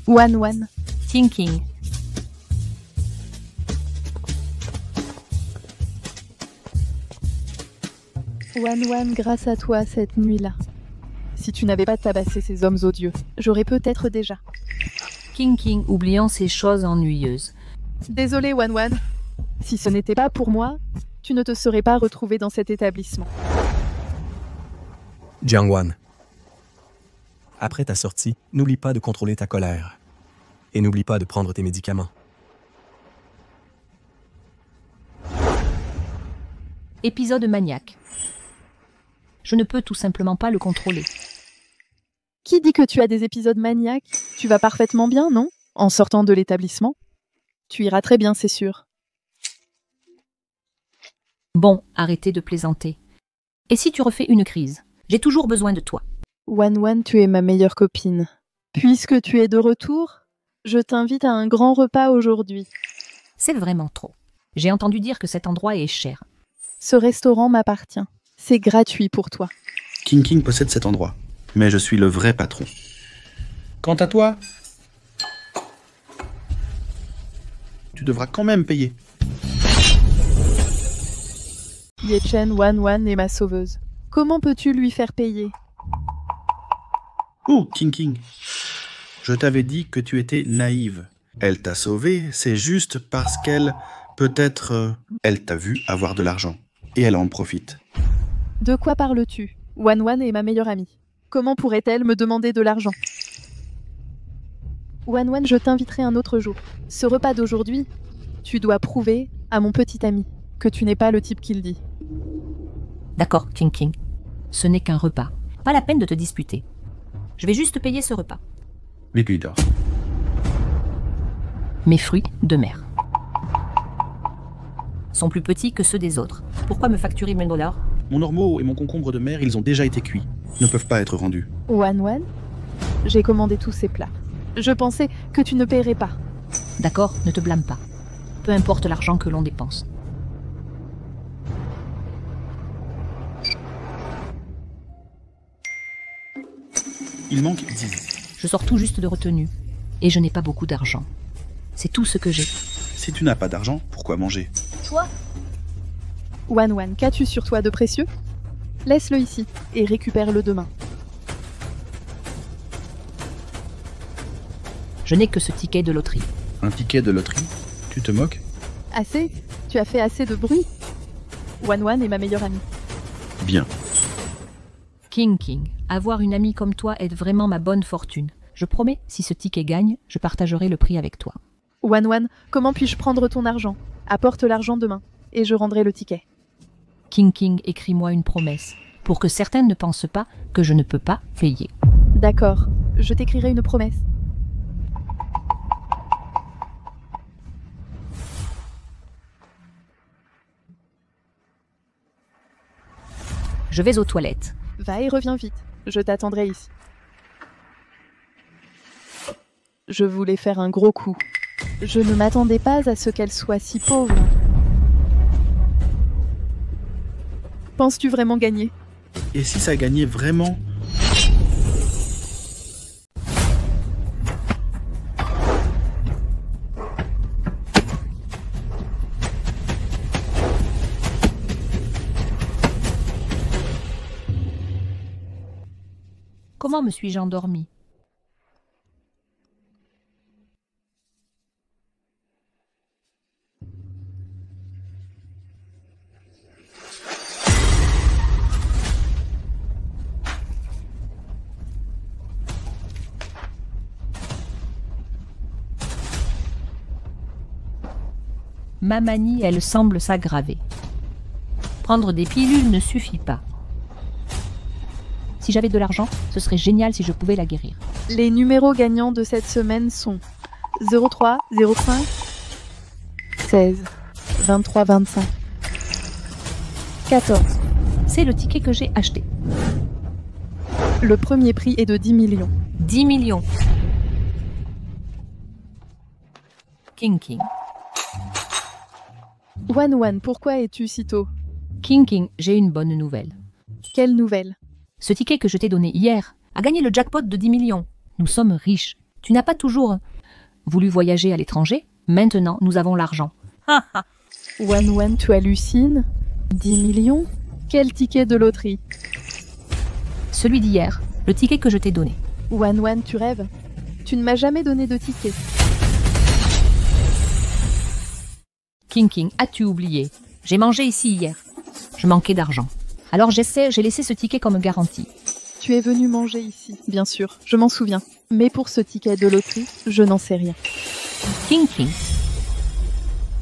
One. Thinking. One, grâce à toi cette nuit-là. Si tu n'avais pas tabassé ces hommes odieux, j'aurais peut-être déjà. King, oubliant ces choses ennuyeuses. Désolé, One. Si ce n'était pas pour moi, tu ne te serais pas retrouvé dans cet établissement. Jiangwan. Après ta sortie, n'oublie pas de contrôler ta colère. Et n'oublie pas de prendre tes médicaments. Épisode maniaque. Je ne peux tout simplement pas le contrôler. Qui dit que tu as des épisodes maniaques? Tu vas parfaitement bien, non? En sortant de l'établissement? Tu iras très bien, c'est sûr. Bon, arrêtez de plaisanter. Et si tu refais une crise? J'ai toujours besoin de toi. One, tu es ma meilleure copine. Puisque tu es de retour, je t'invite à un grand repas aujourd'hui. C'est vraiment trop. J'ai entendu dire que cet endroit est cher. Ce restaurant m'appartient. C'est gratuit pour toi. King possède cet endroit, mais je suis le vrai patron. Quant à toi, tu devras quand même payer. Yechen, One est ma sauveuse. Comment peux-tu lui faire payer? Oh, King, je t'avais dit que tu étais naïve. Elle t'a sauvé, c'est juste parce qu'elle, peut-être, elle t'a vu avoir de l'argent. Et elle en profite. De quoi parles-tu? One est ma meilleure amie. Comment pourrait-elle me demander de l'argent? One, je t'inviterai un autre jour. Ce repas d'aujourd'hui, tu dois prouver à mon petit ami que tu n'es pas le type qu'il dit. D'accord, King. Ce n'est qu'un repas. Pas la peine de te disputer. Je vais juste payer ce repas. Vite lui dors. Mes fruits de mer sont plus petits que ceux des autres. Pourquoi me facturer $1000? Mon ormeau et mon concombre de mer, ils ont déjà été cuits. Ne peuvent pas être rendus. One, j'ai commandé tous ces plats. Je pensais que tu ne paierais pas. D'accord, ne te blâme pas. Peu importe l'argent que l'on dépense. Il manque 10. Je sors tout juste de retenue. Et je n'ai pas beaucoup d'argent. C'est tout ce que j'ai. Si tu n'as pas d'argent, pourquoi manger? Toi? One, qu'as-tu sur toi de précieux? Laisse-le ici et récupère-le demain. Je n'ai que ce ticket de loterie. Un ticket de loterie? Tu te moques? Assez? Tu as fait assez de bruit? One est ma meilleure amie. Bien. King, avoir une amie comme toi est vraiment ma bonne fortune. Je promets, si ce ticket gagne, je partagerai le prix avec toi. One, comment puis-je prendre ton argent? Apporte l'argent demain et je rendrai le ticket. King, écris-moi une promesse, pour que certains ne pensent pas que je ne peux pas payer. D'accord, je t'écrirai une promesse. Je vais aux toilettes. Va et reviens vite, je t'attendrai ici. Je voulais faire un gros coup. Je ne m'attendais pas à ce qu'elle soit si pauvre. Penses-tu vraiment gagner? Et si ça gagnait vraiment? Comment me suis-je endormie? Ma manie, elle semble s'aggraver. Prendre des pilules ne suffit pas. Si j'avais de l'argent, ce serait génial si je pouvais la guérir. Les numéros gagnants de cette semaine sont 03, 05, 16, 23, 25, 14. C'est le ticket que j'ai acheté. Le premier prix est de 10 millions. 10 millions. King. One, pourquoi es-tu si tôt? King, j'ai une bonne nouvelle. Quelle nouvelle? Ce ticket que je t'ai donné hier a gagné le jackpot de 10 millions. Nous sommes riches. Tu n'as pas toujours voulu voyager à l'étranger? Maintenant, nous avons l'argent. Wan, tu hallucines? 10 millions? Quel ticket de loterie? Celui d'hier, le ticket que je t'ai donné. Wan, tu rêves? Tu ne m'as jamais donné de ticket. King, as-tu oublié? J'ai mangé ici hier. Je manquais d'argent. Alors j'ai laissé ce ticket comme garantie. Tu es venu manger ici, bien sûr, je m'en souviens. Mais pour ce ticket de loterie, je n'en sais rien. King,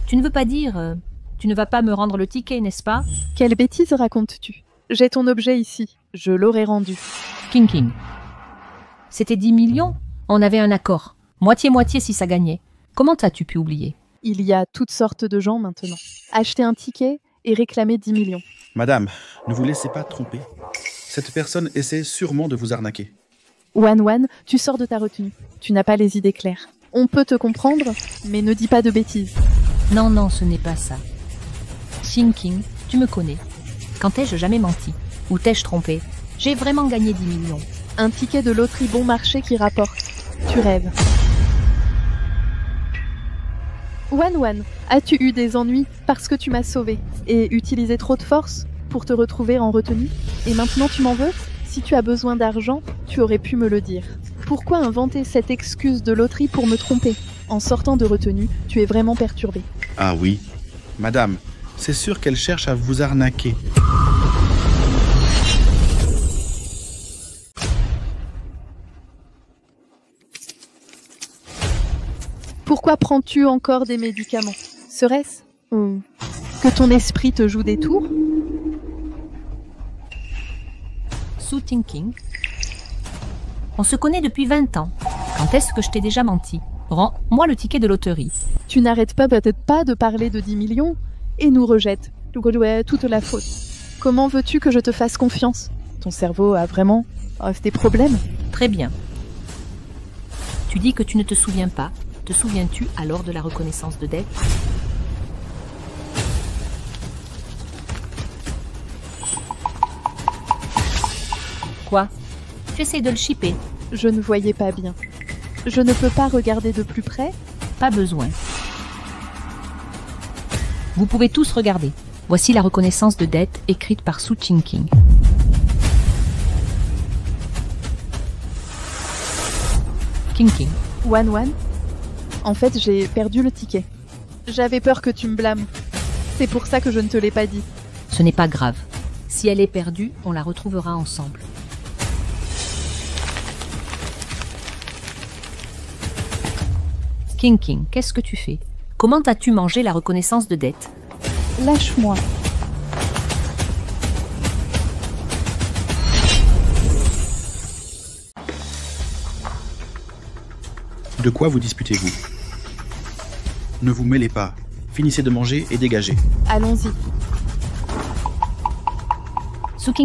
tu ne veux pas dire... tu ne vas pas me rendre le ticket, n'est-ce pas? Quelle bêtise racontes-tu? J'ai ton objet ici, je l'aurais rendu. King. C'était 10 millions? On avait un accord. Moitié-moitié si ça gagnait. Comment as-tu pu oublier? Il y a toutes sortes de gens maintenant. Acheter un ticket et réclamer 10 millions. Madame, ne vous laissez pas tromper. Cette personne essaie sûrement de vous arnaquer. Wan, tu sors de ta retenue. Tu n'as pas les idées claires. On peut te comprendre, mais ne dis pas de bêtises. Non, ce n'est pas ça. King, tu me connais. Quand t'ai-je jamais menti? Ou t'ai-je trompé? J'ai vraiment gagné 10 millions. Un ticket de loterie bon marché qui rapporte. Tu rêves. Wan, as-tu eu des ennuis parce que tu m'as sauvé et utilisé trop de force pour te retrouver en retenue? Et maintenant tu m'en veux? Si tu as besoin d'argent, tu aurais pu me le dire. Pourquoi inventer cette excuse de loterie pour me tromper? En sortant de retenue, tu es vraiment perturbé. Ah oui. Madame, c'est sûr qu'elle cherche à vous arnaquer. Pourquoi prends-tu encore des médicaments? Serait-ce que ton esprit te joue des tours? King, on se connaît depuis 20 ans. Quand est-ce que je t'ai déjà menti? Rends-moi le ticket de loterie. Tu n'arrêtes peut-être pas de parler de 10 millions et nous rejettes toute la faute. Comment veux-tu que je te fasse confiance? Ton cerveau a vraiment des problèmes? Très bien. Tu dis que tu ne te souviens pas. Te souviens-tu alors de la reconnaissance de dette? Quoi? Tu essaies de le chipper? Je ne voyais pas bien. Je ne peux pas regarder de plus près? Pas besoin. Vous pouvez tous regarder. Voici la reconnaissance de dette écrite par King. King. Wan, en fait, j'ai perdu le ticket. J'avais peur que tu me blâmes. C'est pour ça que je ne te l'ai pas dit. Ce n'est pas grave. Si elle est perdue, on la retrouvera ensemble. King, qu'est-ce que tu fais? Comment as-tu mangé la reconnaissance de dette? Lâche-moi. De quoi vous disputez-vous? Ne vous mêlez pas. Finissez de manger et dégagez. Allons-y.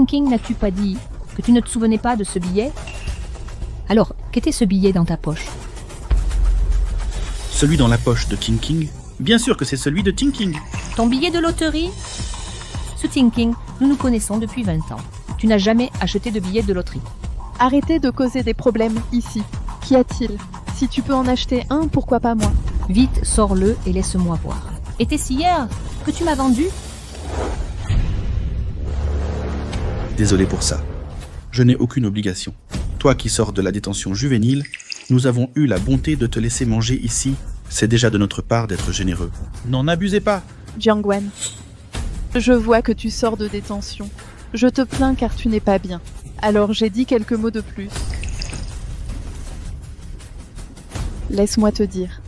King, n'as-tu pas dit que tu ne te souvenais pas de ce billet? Alors, qu'était ce billet dans ta poche? Celui dans la poche de King? Bien sûr que c'est celui de King. Ton billet de loterie? King, nous nous connaissons depuis 20 ans. Tu n'as jamais acheté de billet de loterie. Arrêtez de causer des problèmes ici. Qu'y a-t-il? Si tu peux en acheter un, pourquoi pas moi? Vite, sors-le et laisse-moi voir. Était-ce hier que tu m'as vendu? Désolé pour ça. Je n'ai aucune obligation. Toi qui sors de la détention juvénile, nous avons eu la bonté de te laisser manger ici. C'est déjà de notre part d'être généreux. N'en abusez pas. Jiangwan, je vois que tu sors de détention. Je te plains car tu n'es pas bien. Alors j'ai dit quelques mots de plus. Laisse-moi te dire.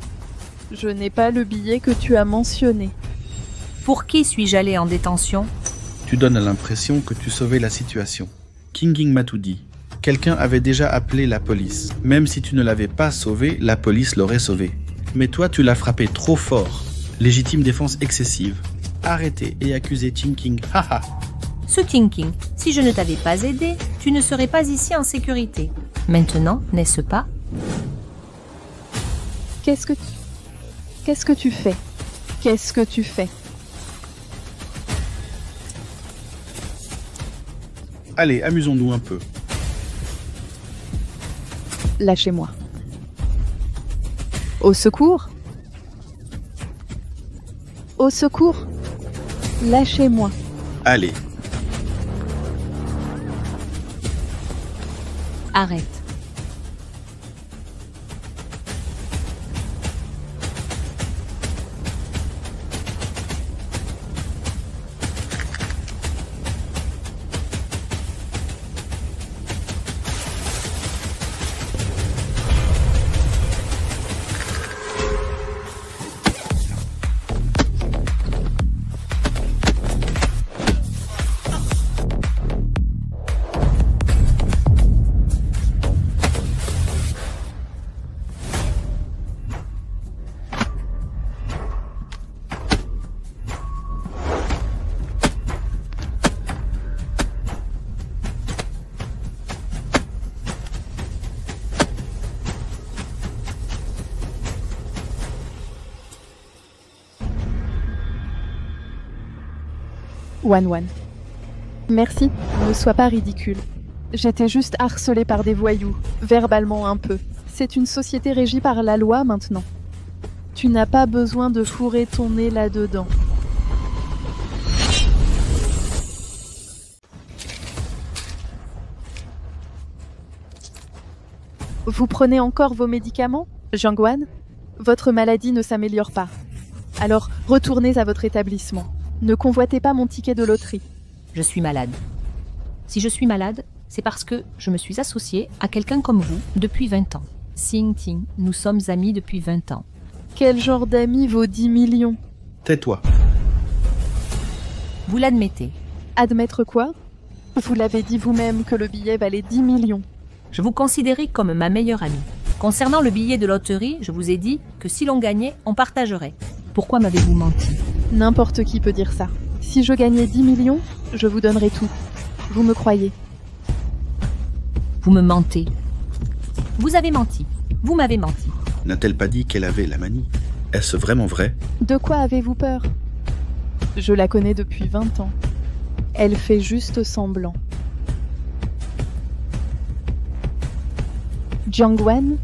Je n'ai pas le billet que tu as mentionné. Pour qui suis-je allé en détention? Tu donnes l'impression que tu sauvais la situation. King m'a tout dit. Quelqu'un avait déjà appelé la police. Même si tu ne l'avais pas sauvé, la police l'aurait sauvé. Mais toi, tu l'as frappé trop fort. Légitime défense excessive. Arrêtez et accusez King. Haha. King, si je ne t'avais pas aidé, tu ne serais pas ici en sécurité. Maintenant, n'est-ce pas? Qu'est-ce que tu fais? Qu'est-ce que tu fais? Allez, amusons-nous un peu. Lâchez-moi. Au secours? Au secours? Lâchez-moi. Allez, Arrête. Wan. Merci, ne sois pas ridicule. J'étais juste harcelée par des voyous, verbalement un peu. C'est une société régie par la loi maintenant. Tu n'as pas besoin de fourrer ton nez là-dedans. Vous prenez encore vos médicaments, Jiangwan? Votre maladie ne s'améliore pas. Alors, retournez à votre établissement. Ne convoitez pas mon ticket de loterie. Je suis malade. Si je suis malade, c'est parce que je me suis associée à quelqu'un comme vous depuis 20 ans. Xing Ting, nous sommes amis depuis 20 ans. Quel genre d'amis vaut 10 millions? tais-toi. Vous l'admettez. Admettre quoi? Vous l'avez dit vous-même que le billet valait 10 millions. Je vous considérais comme ma meilleure amie. Concernant le billet de loterie, je vous ai dit que si l'on gagnait, on partagerait. Pourquoi m'avez-vous menti? N'importe qui peut dire ça. Si je gagnais 10 millions, je vous donnerais tout. Vous me croyez? Vous me mentez. Vous avez menti. Vous m'avez menti. N'a-t-elle pas dit qu'elle avait la manie? Est-ce vraiment vrai? De quoi avez-vous peur? Je la connais depuis 20 ans. Elle fait juste semblant. Jiangwan,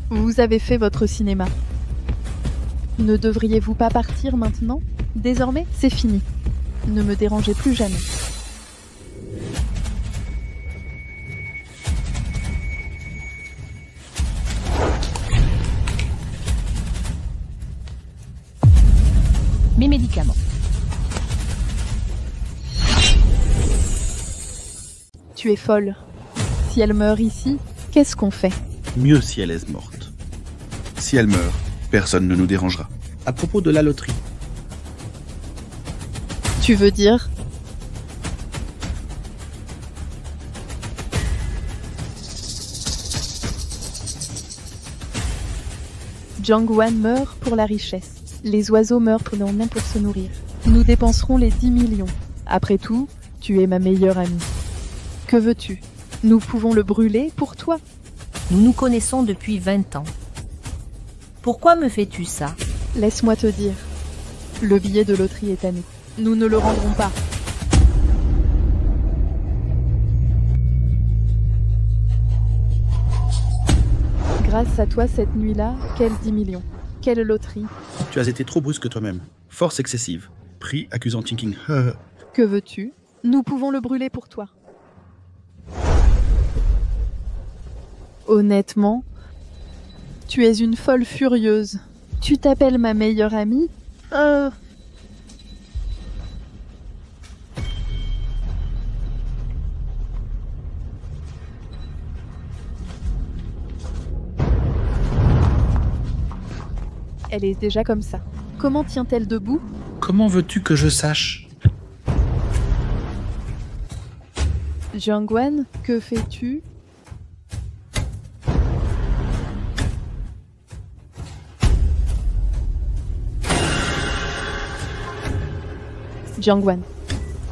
vous avez fait votre cinéma. Ne devriez-vous pas partir maintenant? Désormais, c'est fini. Ne me dérangez plus jamais. Mes médicaments. Tu es folle. Si elle meurt ici, qu'est-ce qu'on fait? Mieux si elle est morte. Si elle meurt, personne ne nous dérangera. À propos de la loterie, Tu veux dire? Jiangwan meurt pour la richesse. Les oiseaux meurent pour se nourrir. Nous dépenserons les 10 millions. Après tout, tu es ma meilleure amie. Que veux-tu? Nous pouvons le brûler pour toi. Nous nous connaissons depuis 20 ans. Pourquoi me fais-tu ça? Laisse-moi te dire. Le billet de loterie est à nous. Nous ne le rendrons pas. Grâce à toi cette nuit-là, quel 10 millions? Quelle loterie? tu as été trop brusque toi-même. Force excessive. Prix accusant Thinking. Que veux-tu? Nous pouvons le brûler pour toi. Honnêtement, tu es une folle furieuse. Tu t'appelles ma meilleure amie? Elle est déjà comme ça. Comment tient-elle debout? Comment veux-tu que je sache? Jiangwan, que fais-tu? Jiangwan,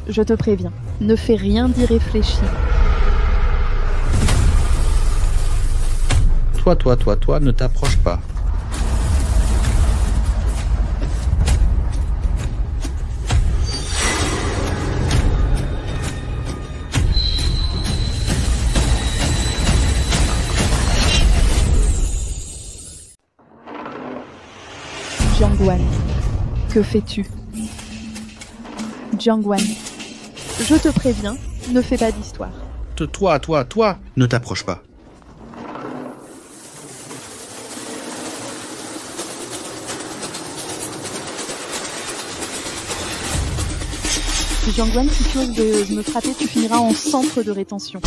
je te préviens, ne fais rien d'irréfléchi. Toi, ne t'approche pas. Que fais-tu? Jiangwan, je te préviens, ne fais pas d'histoire. Toi, ne t'approche pas. Jiangwan, si tu oses de me frapper, tu finiras en centre de rétention.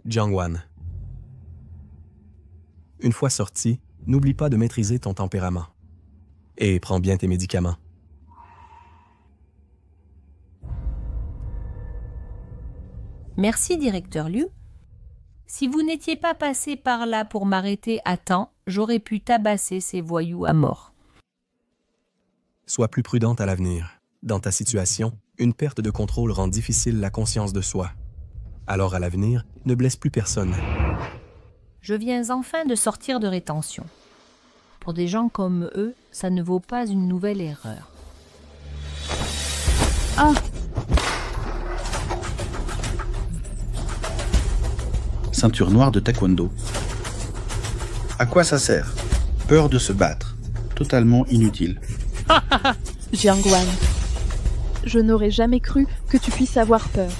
Jiangwan. Une fois sorti, n'oublie pas de maîtriser ton tempérament. Et prends bien tes médicaments. Merci, directeur Liu. Si vous n'étiez pas passé par là pour m'arrêter à temps, j'aurais pu tabasser ces voyous à mort. Sois plus prudente à l'avenir. Dans ta situation, une perte de contrôle rend difficile la conscience de soi. Alors à l'avenir, ne blesse plus personne. Je viens enfin de sortir de rétention. Pour des gens comme eux, ça ne vaut pas une nouvelle erreur. Ah! Ceinture noire de taekwondo. À quoi ça sert? Peur de se battre. Totalement inutile. Jiangwan, je n'aurais jamais cru que tu puisses avoir peur.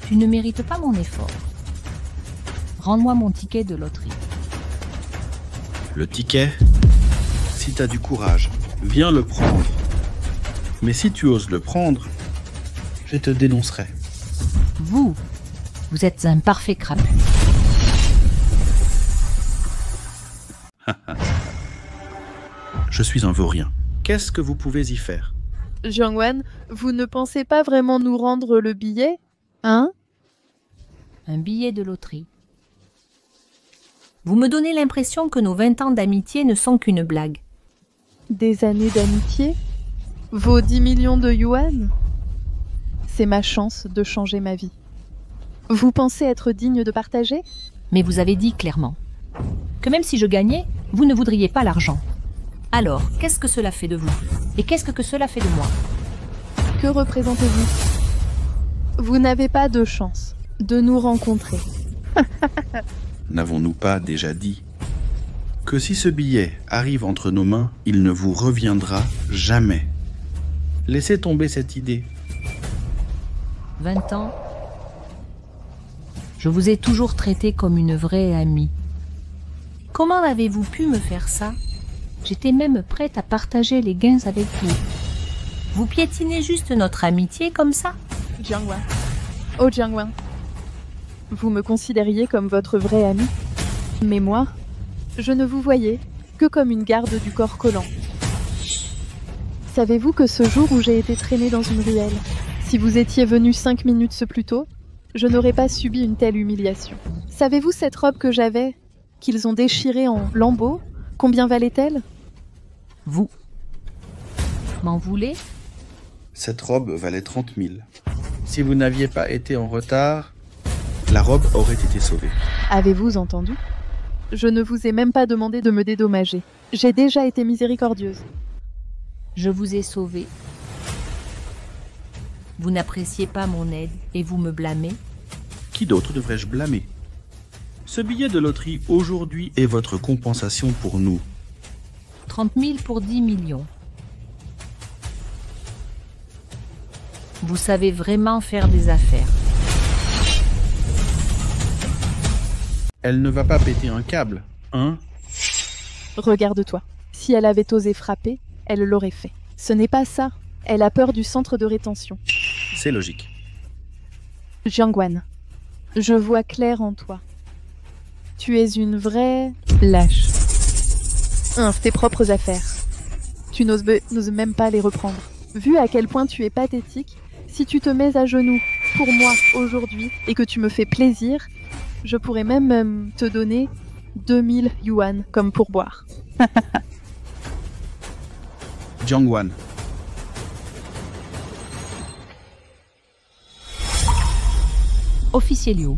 Tu ne mérites pas mon effort. Rends-moi mon ticket de loterie. Le ticket, si t'as du courage, viens le prendre. Mais si tu oses le prendre, je te dénoncerai. Vous êtes un parfait crapu. Je suis un vaurien. Qu'est-ce que vous pouvez y faire? Jiangwan, vous ne pensez pas vraiment nous rendre le billet? Hein? Un billet de loterie. Vous me donnez l'impression que nos 20 ans d'amitié ne sont qu'une blague. Des années d'amitié? Vos 10 millions de yuan? C'est ma chance de changer ma vie. Vous pensez être digne de partager? Mais vous avez dit clairement que même si je gagnais, vous ne voudriez pas l'argent. Alors, qu'est-ce que cela fait de vous? Et qu'est-ce que cela fait de moi? Que représentez-vous? Vous n'avez pas de chance de nous rencontrer. N'avons-nous pas déjà dit que si ce billet arrive entre nos mains, il ne vous reviendra jamais? Laissez tomber cette idée. 20 ans. Je vous ai toujours traité comme une vraie amie. Comment avez-vous pu me faire ça? J'étais même prête à partager les gains avec vous. Vous piétinez juste notre amitié comme ça? Jiangwan. Oh Jiangwan. Vous me considériez comme votre vrai ami. Mais moi, je ne vous voyais que comme une garde du corps collant. Savez-vous que ce jour où j'ai été traînée dans une ruelle, si vous étiez venu 5 minutes plus tôt, je n'aurais pas subi une telle humiliation. Savez-vous cette robe que j'avais, qu'ils ont déchirée en lambeaux, combien valait-elle? Vous m'en voulez? Cette robe valait 30 000. Si vous n'aviez pas été en retard, la robe aurait été sauvée. Avez-vous entendu? Je ne vous ai même pas demandé de me dédommager. J'ai déjà été miséricordieuse. Je vous ai sauvé. Vous n'appréciez pas mon aide et vous me blâmez? Qui d'autre devrais-je blâmer? Ce billet de loterie aujourd'hui est votre compensation pour nous. 30 000 pour 10 millions. Vous savez vraiment faire des affaires. Elle ne va pas péter un câble, hein? Regarde-toi. Si elle avait osé frapper, elle l'aurait fait. Ce n'est pas ça. Elle a peur du centre de rétention. C'est logique. Jiangwan, je vois clair en toi. Tu es une vraie lâche. Tes propres affaires. Tu n'oses même pas les reprendre. Vu à quel point tu es pathétique, si tu te mets à genoux pour moi aujourd'hui et que tu me fais plaisir, je pourrais même te donner 2000 yuan comme pourboire. Jiangwan. Officier Liu.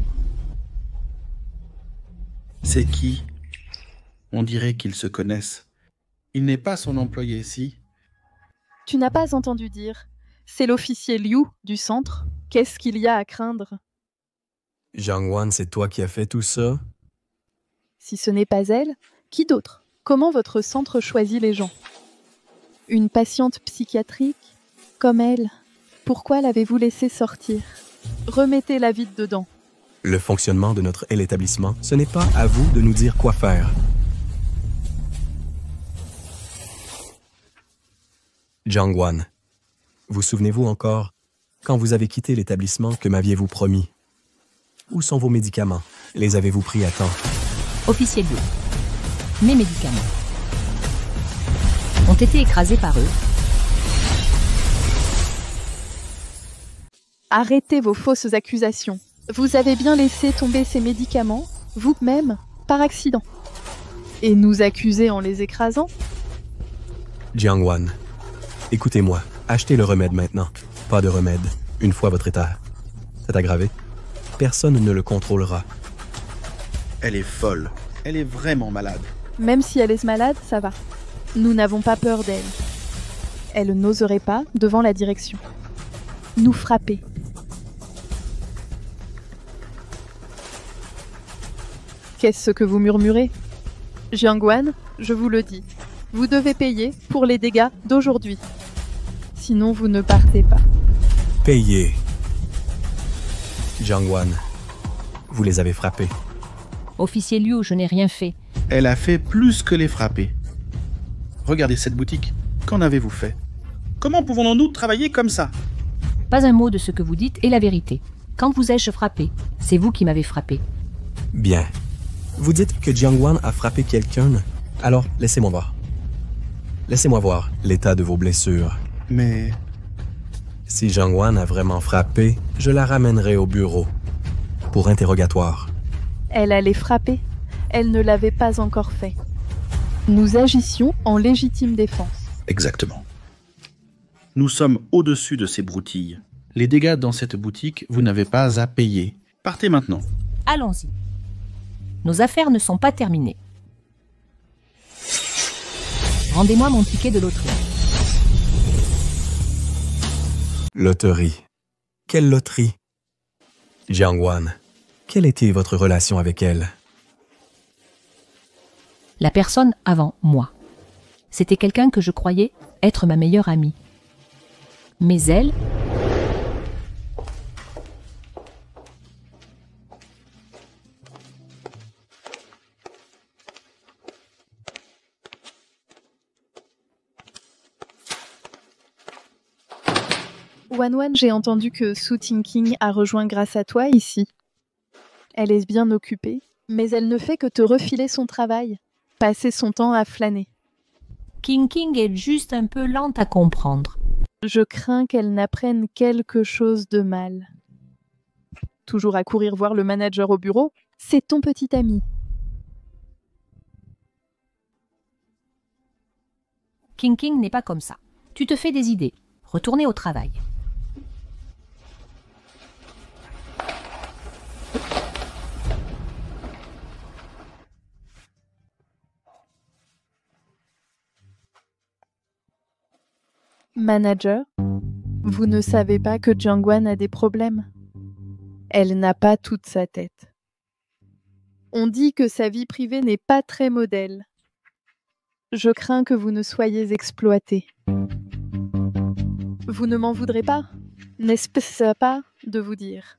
C'est qui? On dirait qu'ils se connaissent. Il n'est pas son employé, si. Tu n'as pas entendu dire. C'est l'officier Liu du centre. Qu'est-ce qu'il y a à craindre? Jiangwan, c'est toi qui as fait tout ça? Si ce n'est pas elle, qui d'autre? Comment votre centre choisit les gens? Une patiente psychiatrique? Comme elle. Pourquoi l'avez-vous laissée sortir? Remettez-la vite dedans. Le fonctionnement de notre établissement, ce n'est pas à vous de nous dire quoi faire. Jiangwan, vous souvenez-vous encore, quand vous avez quitté l'établissement, que m'aviez-vous promis? Où sont vos médicaments? Les avez-vous pris à temps? Officier Liu, mes médicaments ont été écrasés par eux. Arrêtez vos fausses accusations. Vous avez bien laissé tomber ces médicaments, vous-même, par accident. Et nous accuser en les écrasant? Jiangwan, écoutez-moi, achetez le remède maintenant. Pas de remède, une fois votre état s'est aggravé. Personne ne le contrôlera. Elle est folle. Elle est vraiment malade. Même si elle est malade, ça va. Nous n'avons pas peur d'elle. Elle n'oserait pas, devant la direction, nous frapper. Qu'est-ce que vous murmurez? Jiangwan, je vous le dis, vous devez payer pour les dégâts d'aujourd'hui. Sinon, vous ne partez pas. Payez. Jiangwan, vous les avez frappés. Officier Liu, je n'ai rien fait. Elle a fait plus que les frapper. Regardez cette boutique. Qu'en avez-vous fait? Comment pouvons-nous travailler comme ça? Pas un mot de ce que vous dites est la vérité. Quand vous ai-je frappé? C'est vous qui m'avez frappé. Bien. Vous dites que Jiangwan a frappé quelqu'un, alors laissez-moi voir. Laissez-moi voir l'état de vos blessures. Mais... Si Jiangwan a vraiment frappé, je la ramènerai au bureau pour interrogatoire. Elle allait frapper. Elle ne l'avait pas encore fait. Nous agissions en légitime défense. Exactement. Nous sommes au-dessus de ces broutilles. Les dégâts dans cette boutique, vous n'avez pas à payer. Partez maintenant. Allons-y. Nos affaires ne sont pas terminées. Rendez-moi mon ticket de loterie. Loterie. Quelle loterie? Jiangwan, quelle était votre relation avec elle? La personne avant moi. C'était quelqu'un que je croyais être ma meilleure amie. Mais elle... Wanwan, j'ai entendu que Su Tingqing a rejoint grâce à toi ici. Elle est bien occupée, mais elle ne fait que te refiler son travail, passer son temps à flâner. King est juste un peu lente à comprendre. Je crains qu'elle n'apprenne quelque chose de mal. Toujours à courir voir le manager au bureau, c'est ton petit ami. King n'est pas comme ça. Tu te fais des idées. Retournez au travail. Manager, vous ne savez pas que Jiangwan a des problèmes. Elle n'a pas toute sa tête. On dit que sa vie privée n'est pas très modèle. Je crains que vous ne soyez exploité. Vous ne m'en voudrez pas, n'est-ce pas de vous dire?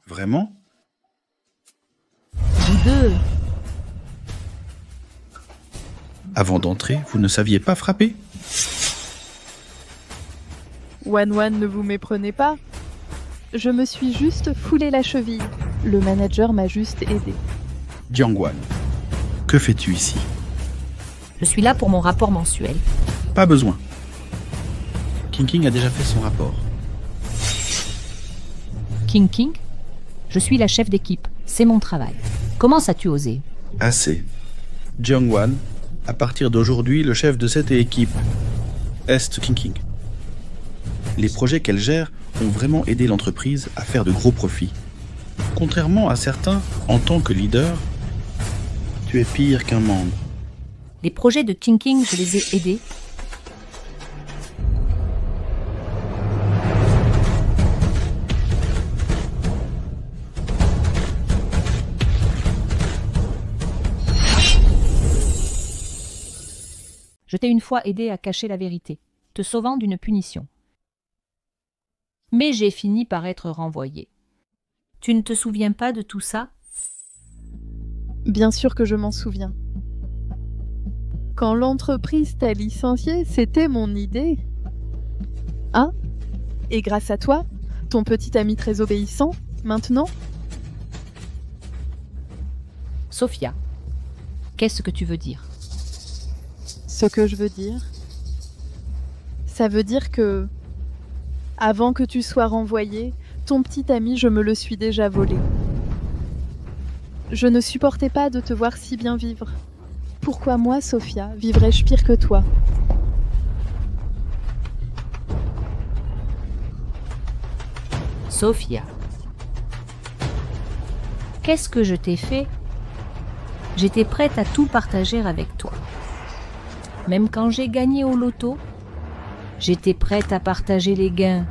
Vraiment? Vous deux... Avant d'entrer, vous ne saviez pas frapper? Wanwan, ne vous méprenez pas. Je me suis juste foulé la cheville. Le manager m'a juste aidé. Jiangwan, que fais-tu ici? Je suis là pour mon rapport mensuel. Pas besoin. King a déjà fait son rapport. King, je suis la chef d'équipe. C'est mon travail. Comment as-tu osé? Assez. Jiangwan, à partir d'aujourd'hui, le chef de cette équipe est King. Les projets qu'elle gère ont vraiment aidé l'entreprise à faire de gros profits. Contrairement à certains, en tant que leader, Tu es pire qu'un membre. Les projets de King, je les ai aidés. Je t'ai une fois aidé à cacher la vérité, te sauvant d'une punition. Mais j'ai fini par être renvoyé. Tu ne te souviens pas de tout ça? Bien sûr que je m'en souviens. Quand l'entreprise t'a licencié, c'était mon idée. Ah, et grâce à toi, ton petit ami très obéissant, maintenant? Sophia, qu'est-ce que tu veux dire? Ce que je veux dire, ça veut dire que, avant que tu sois renvoyé, ton petit ami, je me le suis déjà volé. Je ne supportais pas de te voir si bien vivre. Pourquoi moi, Sophia, vivrais-je pire que toi? Sophia, qu'est-ce que je t'ai fait? J'étais prête à tout partager avec toi. Même quand j'ai gagné au loto, j'étais prête à partager les gains.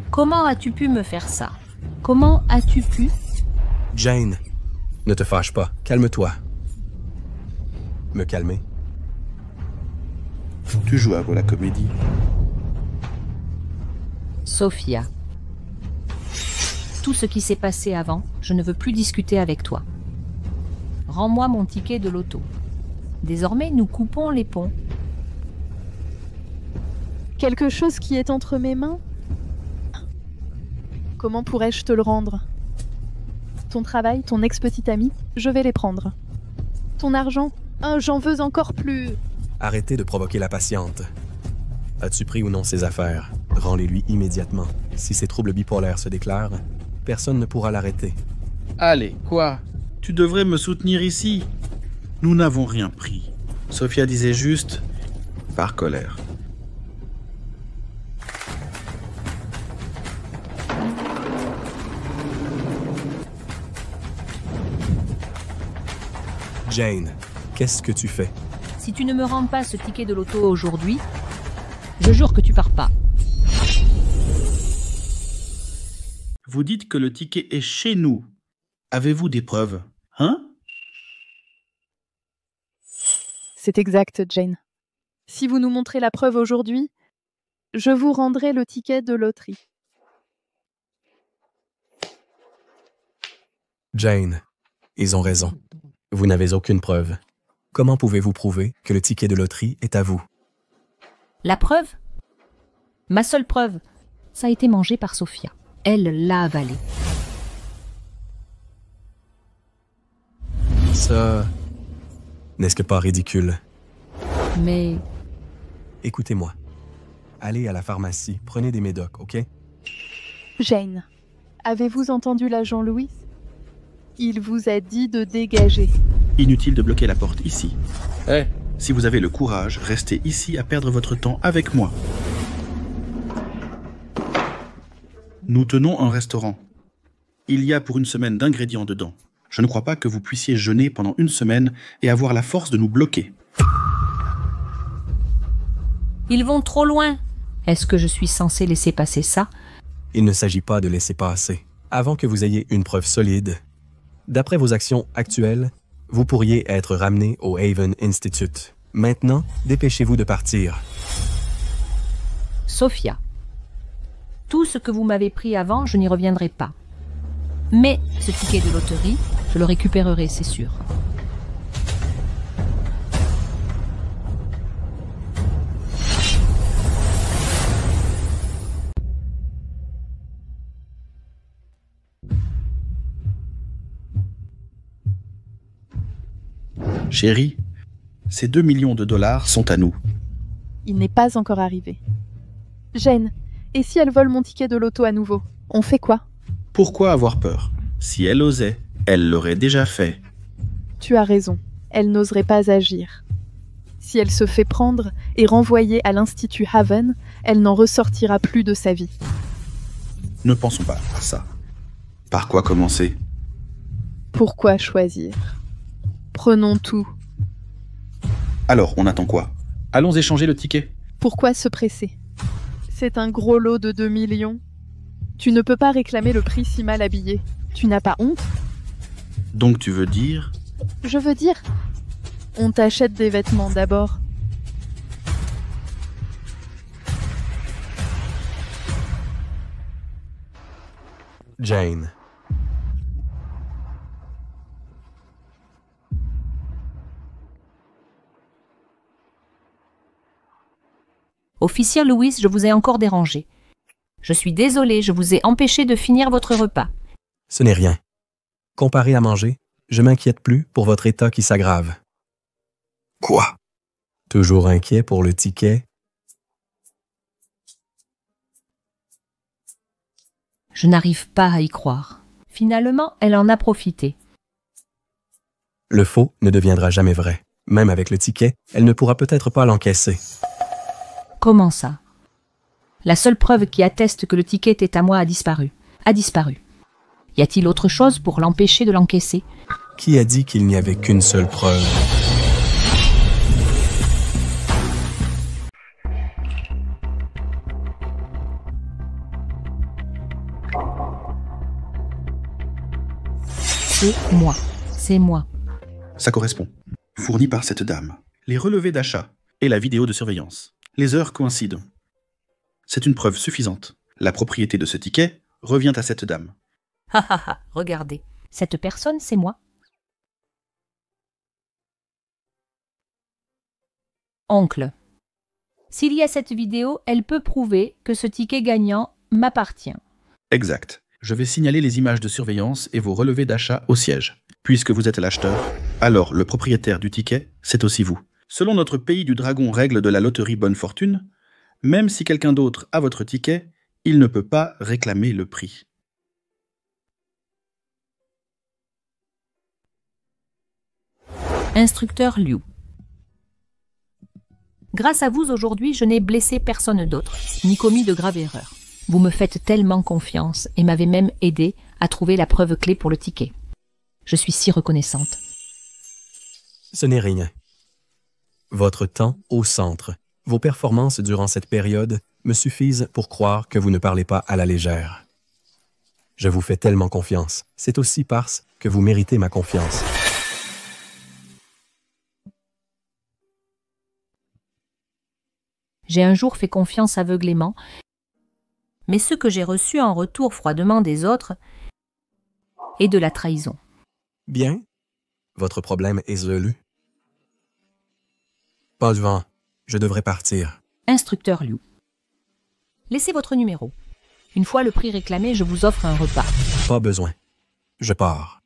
Comment as-tu pu me faire ça? Comment as-tu pu? Jane, ne te fâche pas. Calme-toi. Me calmer? Tu joues à la comédie. Sophia, tout ce qui s'est passé avant, je ne veux plus discuter avec toi. Rends-moi mon ticket de loto. Désormais, nous coupons les ponts. Quelque chose qui est entre mes mains? Comment pourrais-je te le rendre? Ton travail, ton ex-petit ami, je vais les prendre. Ton argent, j'en veux encore plus. Arrêtez de provoquer la patiente. As-tu pris ou non ses affaires? Rends-les-lui immédiatement. Si ses troubles bipolaires se déclarent, personne ne pourra l'arrêter. Allez, quoi? Tu devrais me soutenir ici. Nous n'avons rien pris. Sophia disait juste par colère. Jane, qu'est-ce que tu fais? Si tu ne me rends pas ce ticket de loto aujourd'hui, je jure que tu pars pas. Vous dites que le ticket est chez nous. Avez-vous des preuves? Hein? C'est exact, Jane. Si vous nous montrez la preuve aujourd'hui, je vous rendrai le ticket de loterie. Jane, ils ont raison. Vous n'avez aucune preuve. Comment pouvez-vous prouver que le ticket de loterie est à vous? La preuve? Ma seule preuve, ça a été mangé par Sophia. Elle l'a avalé. Ça... n'est-ce que pas ridicule? Mais Écoutez-moi. Allez à la pharmacie, prenez des médocs, ok? Jane, avez-vous entendu l'agent Louis? Il vous a dit de dégager. Inutile de bloquer la porte ici. Si vous avez le courage, restez ici à perdre votre temps avec moi. Nous tenons un restaurant. Il y a pour une semaine d'ingrédients dedans. Je ne crois pas que vous puissiez jeûner pendant une semaine et avoir la force de nous bloquer. ils vont trop loin. Est-ce que je suis censée laisser passer ça? Il ne s'agit pas de laisser passer. Avant que vous ayez une preuve solide, d'après vos actions actuelles, vous pourriez être ramené au Haven Institute. Maintenant, dépêchez-vous de partir. Sophia, tout ce que vous m'avez pris avant, je n'y reviendrai pas. Mais ce ticket de loterie, je le récupérerai, c'est sûr. Chérie, ces 2 millions de dollars sont à nous. Il n'est pas encore arrivé. Jane, et si elle vole mon ticket de loto à nouveau, on fait quoi? Pourquoi avoir peur? Si elle osait, elle l'aurait déjà fait. Tu as raison, elle n'oserait pas agir. Si elle se fait prendre et renvoyer à l'Institut Haven, elle n'en ressortira plus de sa vie. Ne pensons pas à ça. Par quoi commencer? Pourquoi choisir? Prenons tout. Alors, on attend quoi? Allons échanger le ticket. Pourquoi se presser? C'est un gros lot de 2 millions. Tu ne peux pas réclamer le prix si mal habillé. Tu n'as pas honte? Donc tu veux dire... Je veux dire, on t'achète des vêtements d'abord. Jane. Officier Lewis, je vous ai encore dérangé. Je suis désolée, je vous ai empêché de finir votre repas. Ce n'est rien. Comparé à manger, je m'inquiète plus pour votre état qui s'aggrave. Quoi? Toujours inquiet pour le ticket? Je n'arrive pas à y croire. Finalement, elle en a profité. Le faux ne deviendra jamais vrai. Même avec le ticket, elle ne pourra peut-être pas l'encaisser. Comment ça? La seule preuve qui atteste que le ticket était à moi a disparu. Y a-t-il autre chose pour l'empêcher de l'encaisser? Qui a dit qu'il n'y avait qu'une seule preuve? C'est moi. Ça correspond. Fourni par cette dame. Les relevés d'achat et la vidéo de surveillance. Les heures coïncident. C'est une preuve suffisante. La propriété de ce ticket revient à cette dame. Regardez. Cette personne, c'est moi. Oncle. S'il y a cette vidéo, elle peut prouver que ce ticket gagnant m'appartient. Exact. Je vais signaler les images de surveillance et vos relevés d'achat au siège. Puisque vous êtes l'acheteur, alors le propriétaire du ticket, c'est aussi vous. Selon notre pays du dragon règle de la loterie Bonne Fortune, même si quelqu'un d'autre a votre ticket, il ne peut pas réclamer le prix. Instructeur Liu. Grâce à vous, aujourd'hui, je n'ai blessé personne d'autre, ni commis de grave erreur. Vous me faites tellement confiance et m'avez même aidé à trouver la preuve clé pour le ticket. Je suis si reconnaissante. Ce n'est rien. Votre temps au centre, vos performances durant cette période me suffisent pour croire que vous ne parlez pas à la légère. Je vous fais tellement confiance. C'est aussi parce que vous méritez ma confiance. J'ai un jour fait confiance aveuglément, mais ce que j'ai reçu en retour froidement des autres est de la trahison. Bien. Votre problème est résolu. Pas de vent. Je devrais partir. Instructeur Liu. Laissez votre numéro. Une fois le prix réclamé, je vous offre un repas. Pas besoin. Je pars.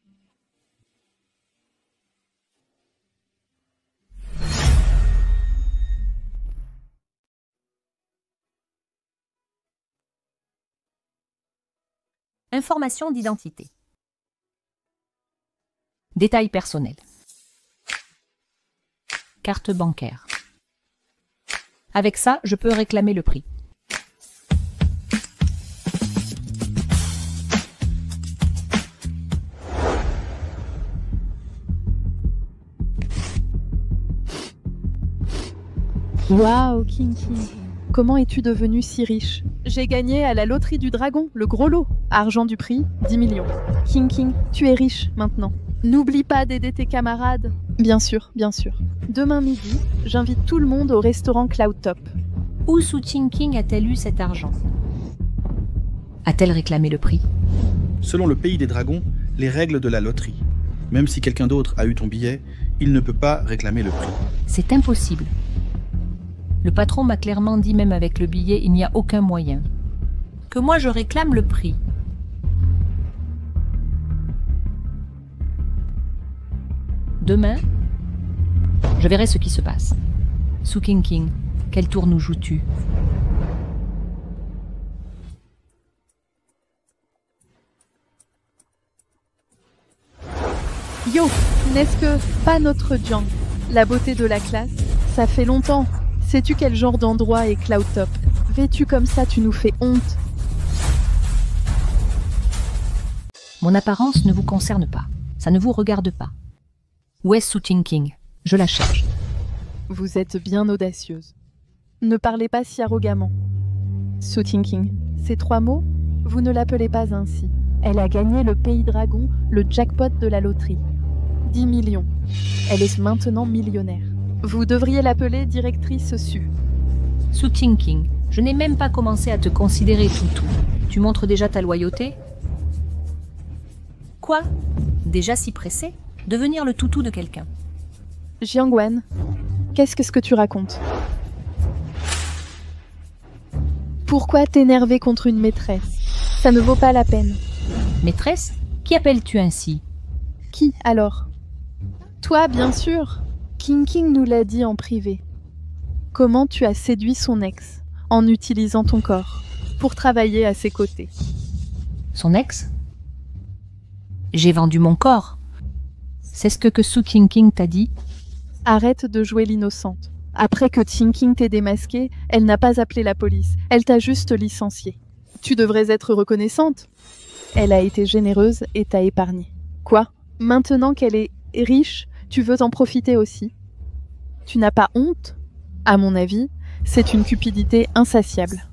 Information d'identité. Détails personnels. Carte bancaire. Avec ça, je peux réclamer le prix. Waouh, King. Comment es-tu devenu si riche? J'ai gagné à la loterie du dragon, le gros lot. Argent du prix, 10 millions. King, tu es riche maintenant. N'oublie pas d'aider tes camarades. Bien sûr, bien sûr. Demain midi, j'invite tout le monde au restaurant Cloud Top. Où Su Qingqing a-t-elle eu cet argent? A-t-elle réclamé le prix? Selon le pays des dragons, les règles de la loterie. Même si quelqu'un d'autre a eu ton billet, il ne peut pas réclamer le prix. C'est impossible. Le patron m'a clairement dit, même avec le billet, il n'y a aucun moyen. Que moi je réclame le prix. Demain, je verrai ce qui se passe. Su Qingqing, quel tour nous joues-tu? Yo, n'est-ce que pas notre Jiang? La beauté de la classe, ça fait longtemps. Sais-tu quel genre d'endroit est Cloud Top? Vêtu comme ça, tu nous fais honte. Mon apparence ne vous concerne pas. Ça ne vous regarde pas. Où est Su Qingqing? Je la cherche. Vous êtes bien audacieuse. Ne parlez pas si arrogamment. Su Qingqing, ces 3 mots, vous ne l'appelez pas ainsi. Elle a gagné le Pays Dragon, le jackpot de la loterie. 10 millions. Elle est maintenant millionnaire. Vous devriez l'appeler directrice Su. Su Qingqing, je n'ai même pas commencé à te considérer toutou. Tu montres déjà ta loyauté? Quoi? Déjà si pressé? Devenir le toutou de quelqu'un? Jiangwan, qu'est-ce que tu racontes? Pourquoi t'énerver contre une maîtresse? Ça ne vaut pas la peine. Maîtresse? Qui appelles-tu ainsi? Qui, alors? Toi, bien sûr. Qingqing nous l'a dit en privé. Comment tu as séduit son ex, en utilisant ton corps, pour travailler à ses côtés. Son ex? J'ai vendu mon corps. C'est ce que Su Qingqing t'a dit? Arrête de jouer l'innocente. Après que Qingqing t'ait démasqué, elle n'a pas appelé la police. Elle t'a juste licencié. Tu devrais être reconnaissante. Elle a été généreuse et t'a épargné. Quoi? Maintenant qu'elle est riche, tu veux en profiter aussi? Tu n'as pas honte? À mon avis, c'est une cupidité insatiable.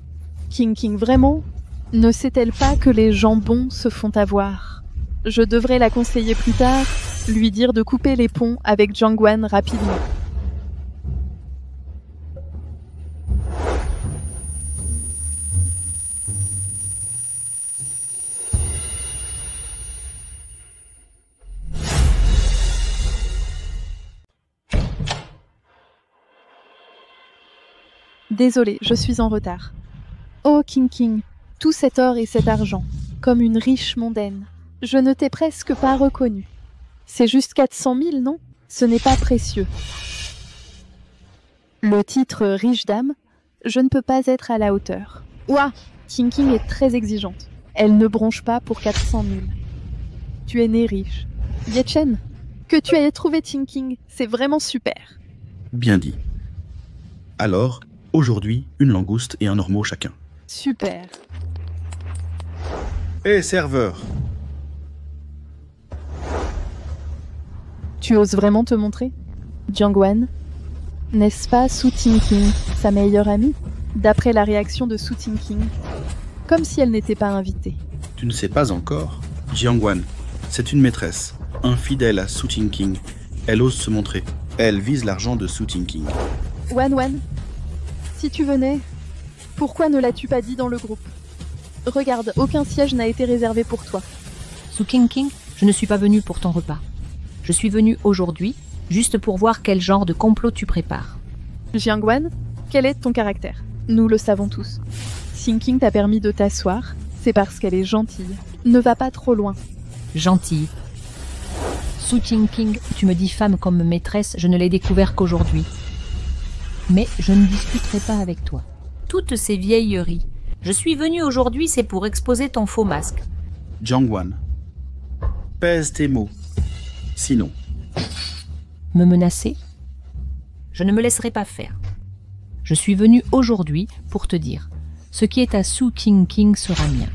Qingqing, vraiment? Ne sait-elle pas que les gens bons se font avoir? Je devrais la conseiller plus tard, lui dire de couper les ponts avec Jiangwan rapidement. Désolée, je suis en retard. Oh Qingqing, tout cet or et cet argent, comme une riche mondaine. Je ne t'ai presque pas reconnue. C'est juste 400 000, non? Ce n'est pas précieux. Le titre riche dame, je ne peux pas être à la hauteur. Ouah, Qingqing est très exigeante. Elle ne bronche pas pour 400 000. Tu es né riche. Yechen, que tu aies trouvé Qingqing, c'est vraiment super. Bien dit. Alors, aujourd'hui, une langouste et un ormeau chacun. Super. Hé, serveur! Tu oses vraiment te montrer? Jiangwan, n'est-ce pas Su Qingqing, sa meilleure amie? D'après la réaction de Su Qingqing, comme si elle n'était pas invitée. Tu ne sais pas encore? Jiangwan, c'est une maîtresse, infidèle à Su Qingqing. Elle ose se montrer. Elle vise l'argent de Su Qingqing. Wan, si tu venais, pourquoi ne l'as-tu pas dit dans le groupe? Regarde, aucun siège n'a été réservé pour toi. Su Qingqing, je ne suis pas venue pour ton repas. Je suis venue aujourd'hui, juste pour voir quel genre de complot tu prépares. Jiangwan, quel est ton caractère? Nous le savons tous. Qingqing t'a permis de t'asseoir, c'est parce qu'elle est gentille. Ne va pas trop loin. Gentille. Su Qingqing, tu me dis femme comme maîtresse, je ne l'ai découvert qu'aujourd'hui. Mais je ne discuterai pas avec toi. Toutes ces vieilleries. Je suis venue aujourd'hui, c'est pour exposer ton faux masque. Jiangwan, pèse tes mots. Sinon... Me menacer? Je ne me laisserai pas faire. Je suis venue aujourd'hui pour te dire, ce qui est à Su Qingqing sera mien.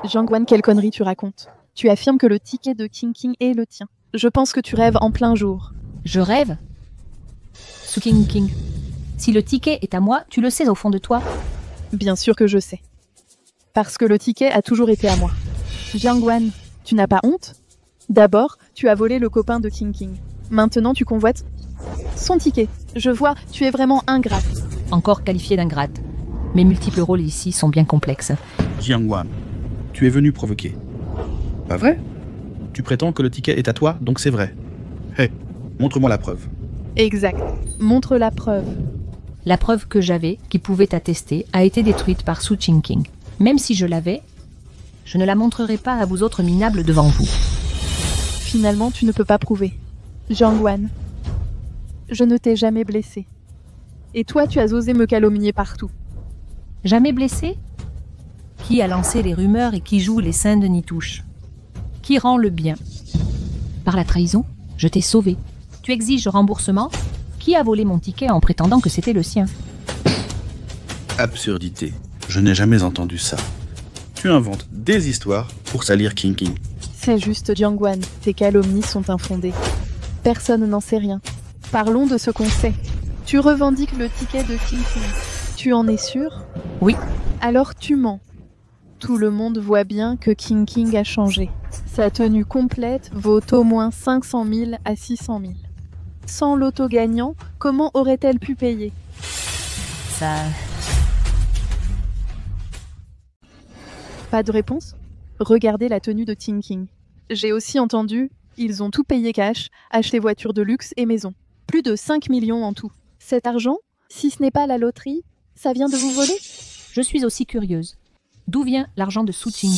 Jiangwan, quelle connerie tu racontes? Tu affirmes que le ticket de Qingqing est le tien. Je pense que tu rêves en plein jour. Je rêve? Su Qingqing, si le ticket est à moi, tu le sais au fond de toi. Bien sûr que je sais. Parce que le ticket a toujours été à moi. Jiangwan, tu n'as pas honte? D'abord, tu as volé le copain de Qingqing. Maintenant, tu convoites son ticket. Je vois, tu es vraiment ingrate. Encore qualifié d'ingrate. Mes multiples rôles ici sont bien complexes. Jiangwan, tu es venu provoquer. Pas vrai? Tu prétends que le ticket est à toi, donc c'est vrai. Hé, montre-moi la preuve. Exact. Montre la preuve. La preuve que j'avais, qui pouvait attester, a été détruite par Su Qingqing. Même si je l'avais, je ne la montrerai pas à vous autres minables devant vous. Finalement, tu ne peux pas prouver. Jiangwan, je ne t'ai jamais blessé. Et toi, tu as osé me calomnier partout. Jamais blessé? Qui a lancé les rumeurs et qui joue les saints de Nitouche? Qui rend le bien? Par la trahison, je t'ai sauvé. Tu exiges remboursement? Qui a volé mon ticket en prétendant que c'était le sien? Absurdité. Je n'ai jamais entendu ça. Tu inventes des histoires pour salir Qingqing. C'est juste Jiangwan, tes calomnies sont infondées. Personne n'en sait rien. Parlons de ce qu'on sait. Tu revendiques le ticket de King. Tu en es sûr? Oui. Alors tu mens. Tout le monde voit bien que King a changé. Sa tenue complète vaut au moins 500 000 à 600 000. Sans l'auto gagnant, comment aurait-elle pu payer? Ça... Pas de réponse? Regardez la tenue de King. J'ai aussi entendu, ils ont tout payé cash, acheté voitures de luxe et maisons. Plus de 5 millions en tout. Cet argent, si ce n'est pas la loterie, ça vient de vous voler? Je suis aussi curieuse. D'où vient l'argent de Su King?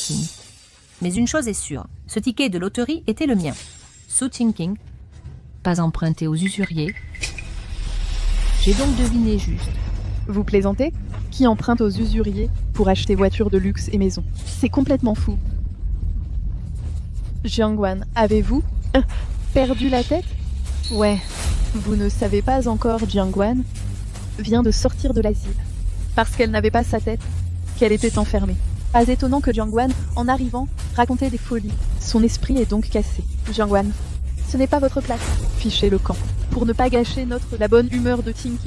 Mais une chose est sûre, ce ticket de loterie était le mien. Su King, pas emprunté aux usuriers. J'ai donc deviné juste. Vous plaisantez? Qui emprunte aux usuriers pour acheter voitures de luxe et maisons? C'est complètement fou. Jiangwan, avez-vous perdu la tête? Ouais, vous ne savez pas encore, Jiangwan vient de sortir de l'asile. Parce qu'elle n'avait pas sa tête, qu'elle était enfermée. Pas étonnant que Jiangwan, en arrivant, racontait des folies. Son esprit est donc cassé. Jiangwan, ce n'est pas votre place. Fichez le camp. Pour ne pas gâcher la bonne humeur de King.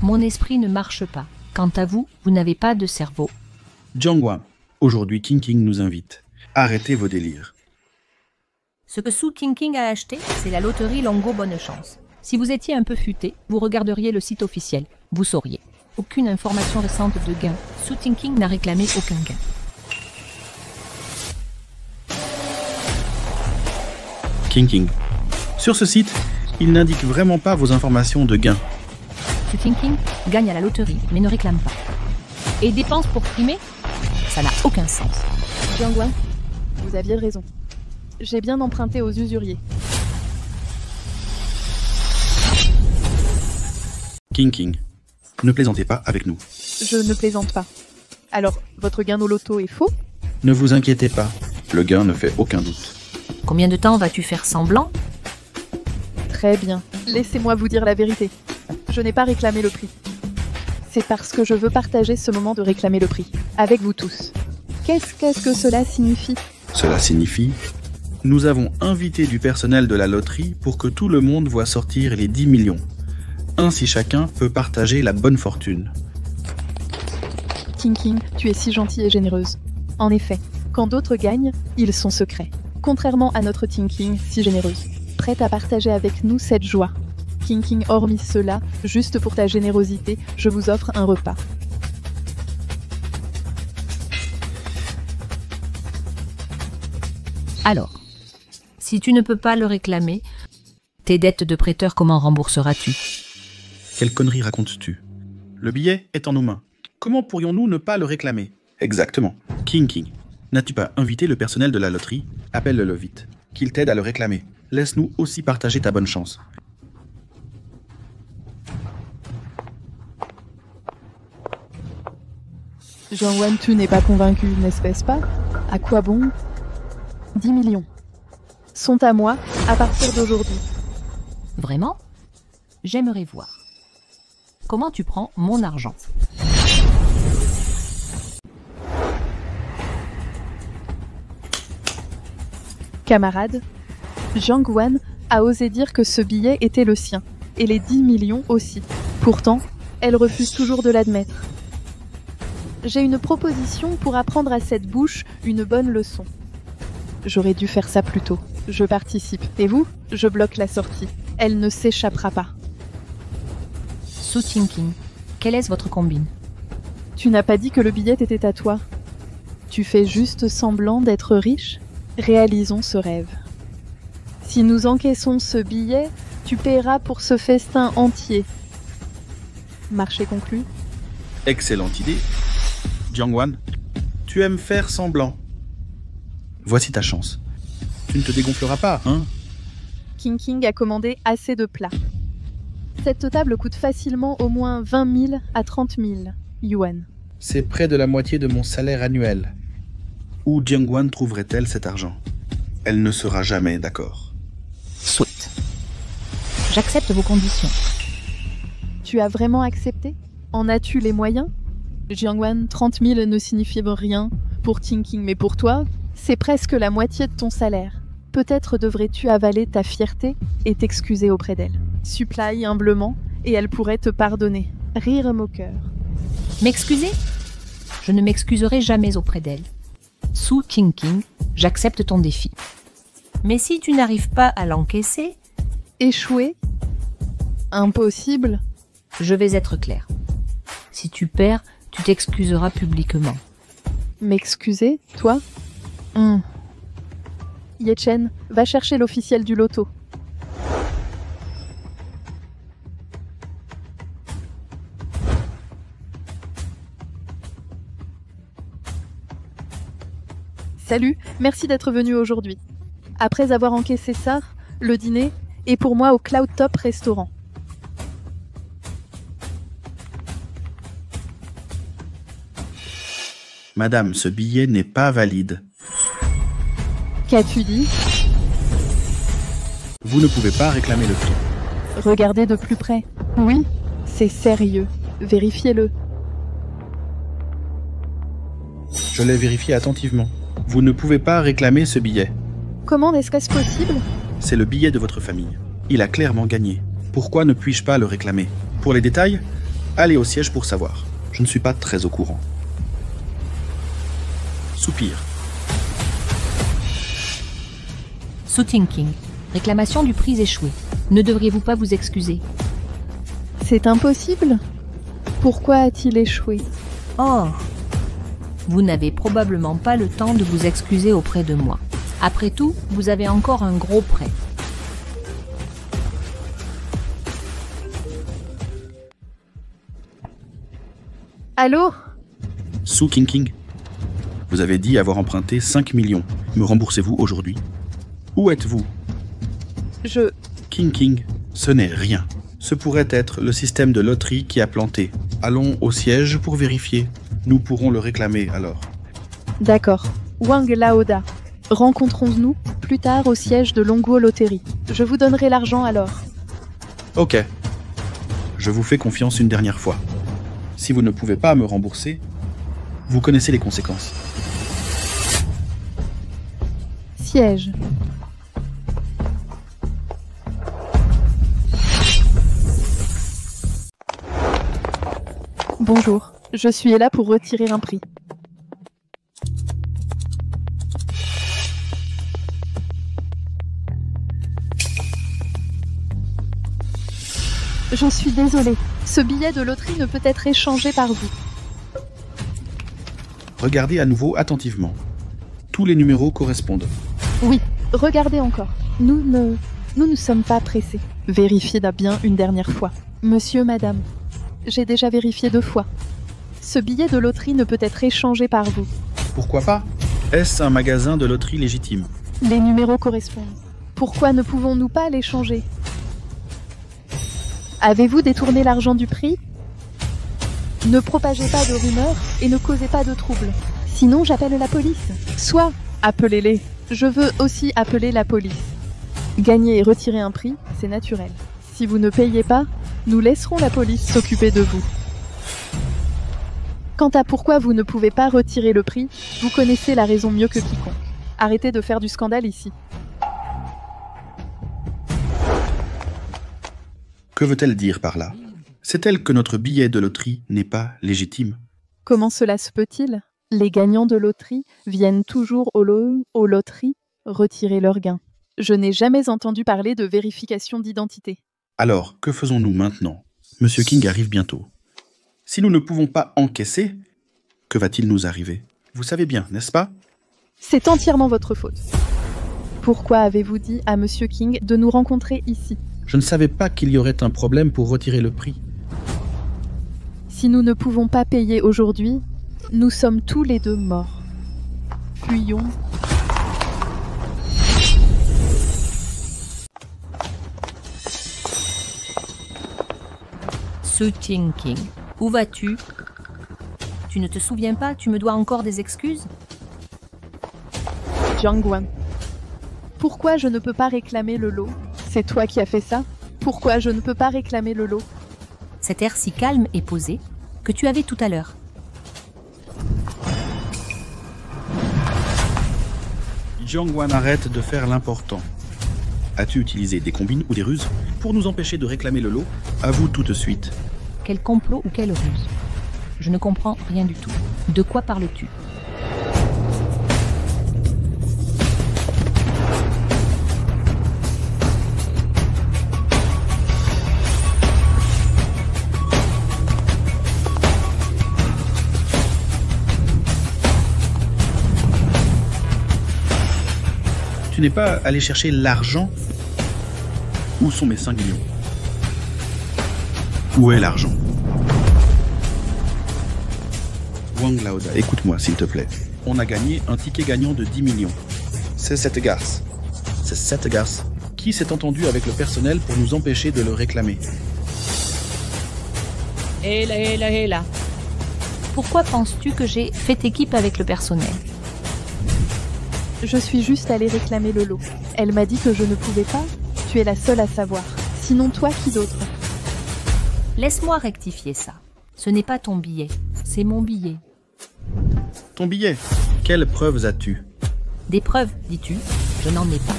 Mon esprit ne marche pas. Quant à vous, vous n'avez pas de cerveau. Jiangwan, aujourd'hui King nous invite. Arrêtez vos délires. Ce que Su King a acheté, c'est la loterie Longo Bonne Chance. Si vous étiez un peu futé, vous regarderiez le site officiel. Vous sauriez. Aucune information récente de gain. Su King n'a réclamé aucun gain. King. Sur ce site, il n'indique vraiment pas vos informations de gain. Su King gagne à la loterie, mais ne réclame pas. Et dépense pour primer? Ça n'a aucun sens. Jiangwan, vous aviez raison. J'ai bien emprunté aux usuriers. King, ne plaisantez pas avec nous. Je ne plaisante pas. Alors, votre gain au loto est faux? Ne vous inquiétez pas, le gain ne fait aucun doute. Combien de temps vas-tu faire semblant? Très bien. Laissez-moi vous dire la vérité. Je n'ai pas réclamé le prix. C'est parce que je veux partager ce moment de réclamer le prix, avec vous tous. Qu'est-ce que cela signifie? Cela signifie... Nous avons invité du personnel de la loterie pour que tout le monde voit sortir les 10 millions. Ainsi chacun peut partager la bonne fortune. King, tu es si gentille et généreuse. En effet, quand d'autres gagnent, ils sont secrets. Contrairement à notre King, si généreuse. Prête à partager avec nous cette joie. King, hormis cela, juste pour ta générosité, je vous offre un repas. Alors, si tu ne peux pas le réclamer, tes dettes de prêteur, comment rembourseras-tu? Quelle connerie racontes-tu? Le billet est en nos mains. Comment pourrions-nous ne pas le réclamer? Exactement. King, n'as-tu pas invité le personnel de la loterie? Appelle-le vite. Qu'il t'aide à le réclamer. Laisse-nous aussi partager ta bonne chance. Jiangwan, tu n'es pas convaincu, n'est-ce pas? À quoi bon? 10 millions. Sont à moi à partir d'aujourd'hui. Vraiment? J'aimerais voir. Comment tu prends mon argent? Camarade, Jiangwan a osé dire que ce billet était le sien, et les 10 millions aussi. Pourtant, elle refuse toujours de l'admettre. J'ai une proposition pour apprendre à cette bouche une bonne leçon. J'aurais dû faire ça plus tôt. Je participe. Et vous? Je bloque la sortie. Elle ne s'échappera pas. Su King, quelle est votre combine? Tu n'as pas dit que le billet était à toi. Tu fais juste semblant d'être riche? Réalisons ce rêve. Si nous encaissons ce billet, tu paieras pour ce festin entier. Marché conclu? Excellente idée. Jiangwan, tu aimes faire semblant. Voici ta chance. Tu ne te dégonfleras pas, hein? King a commandé assez de plats. Cette table coûte facilement au moins 20 000 à 30 000 yuan. C'est près de la moitié de mon salaire annuel. Où Jiangwan trouverait-elle cet argent? Elle ne sera jamais d'accord. Sweet. J'accepte vos conditions. Tu as vraiment accepté? En as-tu les moyens? Jiangwan, 30 000 ne signifie rien pour King, mais pour toi, C'est presque la moitié de ton salaire. Peut-être devrais-tu avaler ta fierté et t'excuser auprès d'elle. Supplie humblement et elle pourrait te pardonner. Rire moqueur. M'excuser? Je ne m'excuserai jamais auprès d'elle. Su King, j'accepte ton défi. Mais si tu n'arrives pas à l'encaisser, Échouer? Impossible. je vais être clair. Si tu perds, tu t'excuseras publiquement. M'excuser, toi? Yechen, va chercher l'officiel du loto. Salut, merci d'être venu aujourd'hui. Après avoir encaissé ça, le dîner est pour moi au Cloud Top Restaurant. Madame, ce billet n'est pas valide. Qu'as-tu dit? Vous ne pouvez pas réclamer le prix. Regardez de plus près. Oui, c'est sérieux. Vérifiez-le. Je l'ai vérifié attentivement. Vous ne pouvez pas réclamer ce billet. Comment est-ce possible? C'est le billet de votre famille. Il a clairement gagné. Pourquoi ne puis-je pas le réclamer? Pour les détails, allez au siège pour savoir. Je ne suis pas très au courant. Soupir. Su King, réclamation du prix échoué. Ne devriez-vous pas vous excuser? C'est impossible. Pourquoi a-t-il échoué? Oh, vous n'avez probablement pas le temps de vous excuser auprès de moi. Après tout, vous avez encore un gros prêt. Allô? Su King. Vous avez dit avoir emprunté 5 millions. Me remboursez-vous aujourd'hui? Où êtes-vous? King, ce n'est rien. Ce pourrait être le système de loterie qui a planté. Allons au siège pour vérifier. Nous pourrons le réclamer alors. D'accord. Wang Laoda. Rencontrons-nous plus tard au siège de Longuo Loterie. Je vous donnerai l'argent alors. Ok. Je vous fais confiance une dernière fois. Si vous ne pouvez pas me rembourser, vous connaissez les conséquences. Siège. Bonjour, je suis là pour retirer un prix. J'en suis désolée. Ce billet de loterie ne peut être échangé par vous. Regardez à nouveau attentivement. Tous les numéros correspondent. Oui, regardez encore. Nous ne sommes pas pressés. Vérifiez bien une dernière fois. Monsieur, madame, j'ai déjà vérifié 2 fois. Ce billet de loterie ne peut être échangé par vous. Pourquoi pas? Est-ce un magasin de loterie légitime? Les numéros correspondent. Pourquoi ne pouvons-nous pas l'échanger? Avez-vous détourné l'argent du prix? Ne propagez pas de rumeurs et ne causez pas de troubles. Sinon, j'appelle la police. Soit appelez-les. Je veux aussi appeler la police. Gagner et retirer un prix, c'est naturel. Si vous ne payez pas, nous laisserons la police s'occuper de vous. Quant à pourquoi vous ne pouvez pas retirer le prix, vous connaissez la raison mieux que quiconque. Arrêtez de faire du scandale ici. Que veut-elle dire par là? Sait-elle que notre billet de loterie n'est pas légitime? Comment cela se peut-il? Les gagnants de loterie viennent toujours aux loteries retirer leurs gains. Je n'ai jamais entendu parler de vérification d'identité. Alors, que faisons-nous maintenant? Monsieur King arrive bientôt. Si nous ne pouvons pas encaisser, que va-t-il nous arriver? Vous savez bien, n'est-ce pas? C'est entièrement votre faute. Pourquoi avez-vous dit à Monsieur King de nous rencontrer ici? Je ne savais pas qu'il y aurait un problème pour retirer le prix. Si nous ne pouvons pas payer aujourd'hui, nous sommes tous les deux morts. Fuyons. Su King, où vas-tu? Tu ne te souviens pas? Tu me dois encore des excuses? Jiang Guan. Pourquoi je ne peux pas réclamer le lot? C'est toi qui as fait ça? Pourquoi je ne peux pas réclamer le lot? Cet air si calme et posé que tu avais tout à l'heure. Jiangwan, arrête de faire l'important. As-tu utilisé des combines ou des ruses pour nous empêcher de réclamer le lot? Avoue tout de suite. Quel complot ou quelle ruse? Je ne comprends rien du tout. De quoi parles-tu? Tu n'es pas allé chercher l'argent? Où sont mes 5 millions? Où est l'argent? Wang Laoda, écoute-moi s'il te plaît. On a gagné un ticket gagnant de 10 millions. C'est cette garce. C'est cette garce. Qui s'est entendu avec le personnel pour nous empêcher de le réclamer? Hé là. Pourquoi penses-tu que j'ai fait équipe avec le personnel? Je suis juste allée réclamer le lot. Elle m'a dit que je ne pouvais pas. Tu es la seule à savoir. Sinon toi, qui d'autre? Laisse-moi rectifier ça. Ce n'est pas ton billet, c'est mon billet. Ton billet? Quelles preuves as-tu? Des preuves, dis-tu? Je n'en ai pas.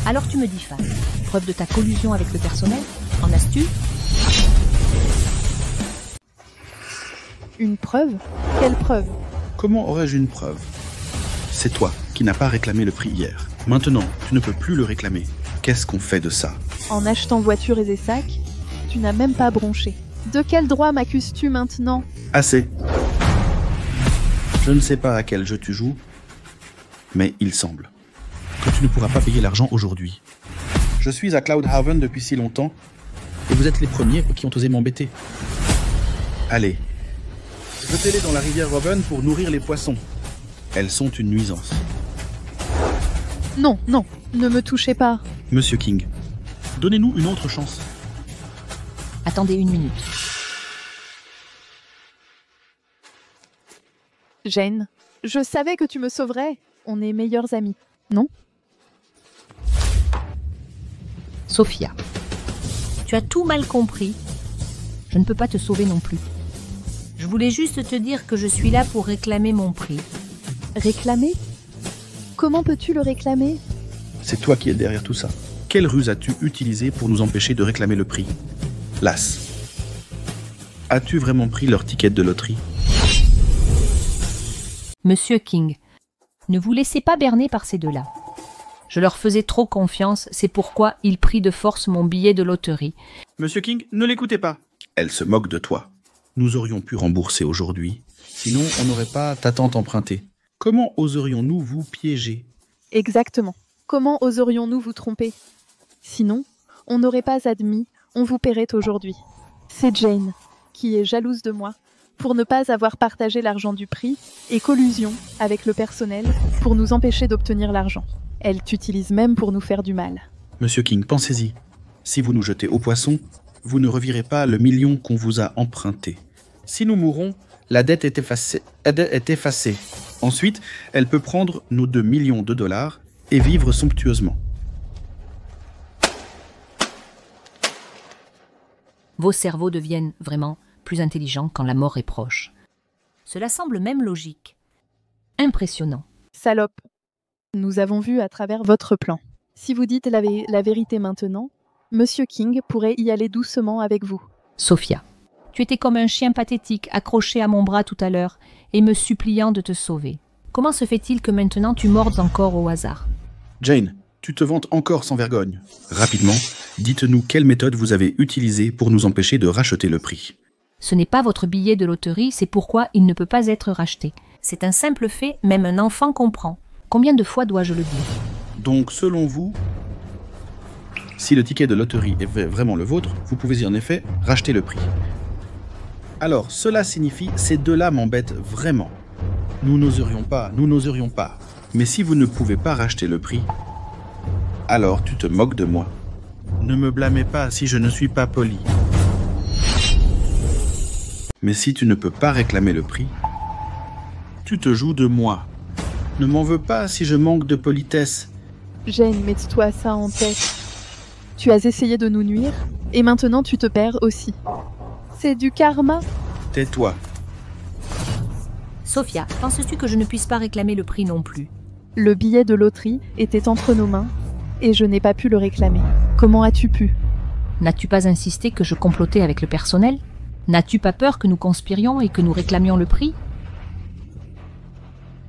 Alors tu me diffames. Preuve de ta collusion avec le personnel? En as-tu? Une preuve? Quelle preuve? Comment aurais-je une preuve? C'est toi qui n'as pas réclamé le prix hier. Maintenant, tu ne peux plus le réclamer. Qu'est-ce qu'on fait de ça? En achetant voitures et des sacs, tu n'as même pas bronché. De quel droit m'accuses-tu maintenant? Assez. Je ne sais pas à quel jeu tu joues, mais il semble que tu ne pourras pas payer l'argent aujourd'hui. Je suis à Cloudhaven depuis si longtemps, et vous êtes les premiers qui ont osé m'embêter. Allez, jetez-les dans la rivière Robin pour nourrir les poissons. Elles sont une nuisance. Non, ne me touchez pas. Monsieur King, donnez-nous une autre chance. Attendez 1 minute. Jane, je savais que tu me sauverais. On est meilleurs amis, non? Sophia, tu as tout mal compris. Je ne peux pas te sauver non plus. Je voulais juste te dire que je suis là pour réclamer mon prix. Réclamer? Comment peux-tu le réclamer? C'est toi qui es derrière tout ça. Quelle ruse as-tu utilisée pour nous empêcher de réclamer le prix? Las. As-tu vraiment pris leur ticket de loterie? Monsieur King, ne vous laissez pas berner par ces deux-là. Je leur faisais trop confiance, c'est pourquoi ils prirent de force mon billet de loterie. Monsieur King, ne l'écoutez pas. Elle se moque de toi. Nous aurions pu rembourser aujourd'hui. Sinon, on n'aurait pas ta tante empruntée. Comment oserions-nous vous piéger? Exactement. Comment oserions-nous vous tromper? Sinon, on n'aurait pas admis, on vous paierait aujourd'hui. C'est Jane, qui est jalouse de moi, pour ne pas avoir partagé l'argent du prix, et collusion avec le personnel pour nous empêcher d'obtenir l'argent. Elle t'utilise même pour nous faire du mal. Monsieur King, pensez-y. Si vous nous jetez au poisson, vous ne revirez pas le million qu'on vous a emprunté. Si nous mourons, la dette est effacée. Ensuite, elle peut prendre nos 2 millions de dollars et vivre somptueusement. Vos cerveaux deviennent vraiment plus intelligents quand la mort est proche. Cela semble même logique. Impressionnant. Salope, nous avons vu à travers votre plan. Si vous dites la vérité maintenant, Monsieur King pourrait y aller doucement avec vous. Sophia, tu étais comme un chien pathétique accroché à mon bras tout à l'heure et me suppliant de te sauver. Comment se fait-il que maintenant tu mordes encore au hasard? Jane, tu te vantes encore sans vergogne. Rapidement, dites-nous quelle méthode vous avez utilisée pour nous empêcher de racheter le prix. Ce n'est pas votre billet de loterie, c'est pourquoi il ne peut pas être racheté. C'est un simple fait, même un enfant comprend. Combien de fois dois-je le dire? Donc, selon vous, si le ticket de loterie est vraiment le vôtre, vous pouvez en effet racheter le prix. Alors, cela signifie, ces deux-là m'embêtent vraiment. Nous n'oserions pas. Mais si vous ne pouvez pas racheter le prix, alors tu te moques de moi. Ne me blâmez pas si je ne suis pas poli. Mais si tu ne peux pas réclamer le prix, tu te joues de moi. Ne m'en veux pas si je manque de politesse. Jane, mets-toi ça en tête. Tu as essayé de nous nuire, et maintenant tu te perds aussi. C'est du karma. Tais-toi. Sophia, penses-tu que je ne puisse pas réclamer le prix non plus? Le billet de loterie était entre nos mains et je n'ai pas pu le réclamer. Comment as-tu pu? N'as-tu pas insisté que je complotais avec le personnel? N'as-tu pas peur que nous conspirions et que nous réclamions le prix?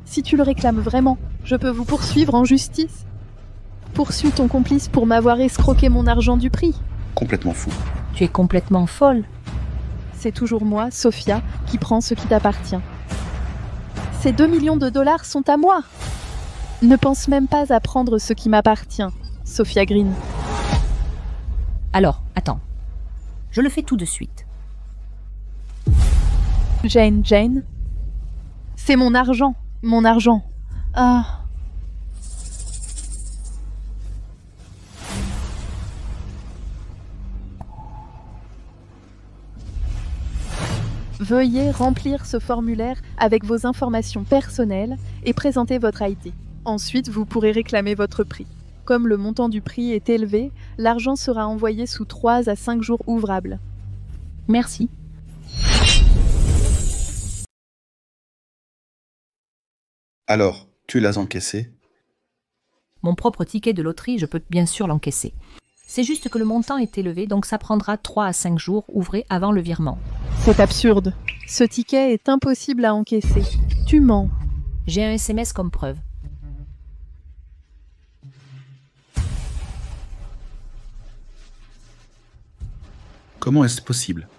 Si tu le réclames vraiment, je peux vous poursuivre en justice. Poursuis ton complice pour m'avoir escroqué mon argent du prix. Complètement fou. Tu es complètement folle. C'est toujours moi, Sophia, qui prends ce qui t'appartient. Ces 2 millions de dollars sont à moi. Ne pense même pas à prendre ce qui m'appartient, Sophia Green. Alors, attends. Je le fais tout de suite. Jane. C'est mon argent. Ah. Veuillez remplir ce formulaire avec vos informations personnelles et présenter votre ID. Ensuite, vous pourrez réclamer votre prix. Comme le montant du prix est élevé, l'argent sera envoyé sous 3 à 5 jours ouvrables. Merci. Alors, tu l'as encaissé? Mon propre ticket de loterie, je peux bien sûr l'encaisser. C'est juste que le montant est élevé, donc ça prendra 3 à 5 jours ouvrés avant le virement. C'est absurde. Ce ticket est impossible à encaisser. Tu mens. J'ai un SMS comme preuve. Comment est-ce possible?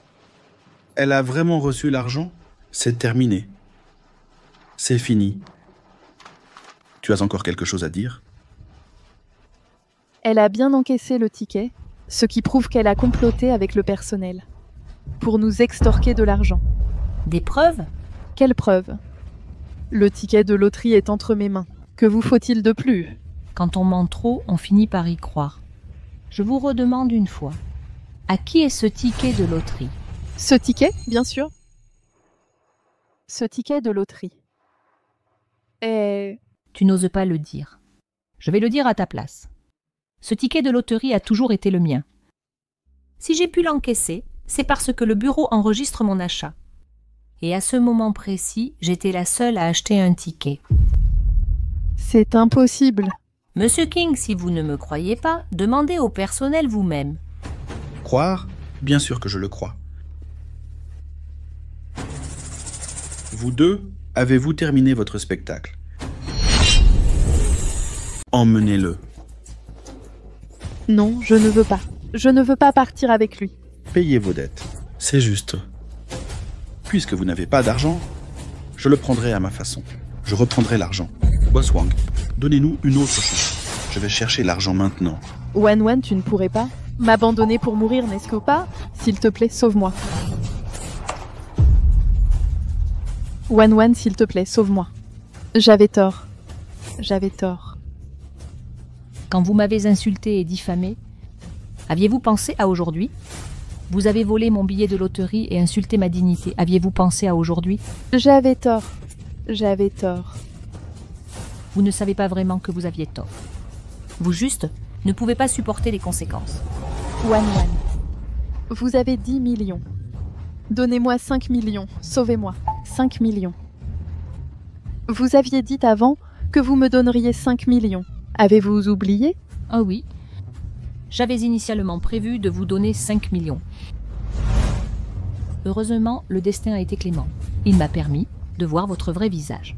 Elle a vraiment reçu l'argent? C'est terminé. C'est fini. Tu as encore quelque chose à dire? Elle a bien encaissé le ticket, ce qui prouve qu'elle a comploté avec le personnel pour nous extorquer de l'argent. Des preuves? Quelles preuves? Le ticket de loterie est entre mes mains. Que vous faut-il de plus? Quand on ment trop, on finit par y croire. Je vous redemande une fois. À qui est ce ticket de loterie? Ce ticket, bien sûr. Ce ticket de loterie. Et... Tu n'oses pas le dire. Je vais le dire à ta place. Ce ticket de loterie a toujours été le mien. Si j'ai pu l'encaisser, c'est parce que le bureau enregistre mon achat. Et à ce moment précis, j'étais la seule à acheter un ticket. C'est impossible. Monsieur King, si vous ne me croyez pas, demandez au personnel vous-même. Croire? Bien sûr que je le crois. Vous deux, avez-vous terminé votre spectacle? Emmenez-le. Non, je ne veux pas. Je ne veux pas partir avec lui. Payez vos dettes. C'est juste. Puisque vous n'avez pas d'argent, je le prendrai à ma façon. Je reprendrai l'argent. Boss Wang, donnez-nous une autre chose. Je vais chercher l'argent maintenant. Wan, tu ne pourrais pas m'abandonner pour mourir, n'est-ce pas? S'il te plaît, sauve-moi. Wan, s'il te plaît, sauve-moi. J'avais tort. Quand vous m'avez insulté et diffamé, aviez-vous pensé à aujourd'hui? Vous avez volé mon billet de loterie et insulté ma dignité. Aviez-vous pensé à aujourd'hui? J'avais tort. Vous ne savez pas vraiment que vous aviez tort. Vous juste ne pouvez pas supporter les conséquences. Wan, vous avez 10 millions. Donnez-moi 5 millions. Sauvez-moi. 5 millions. Vous aviez dit avant que vous me donneriez 5 millions. Avez-vous oublié? Ah oui. J'avais initialement prévu de vous donner 5 millions. Heureusement, le destin a été clément. Il m'a permis de voir votre vrai visage.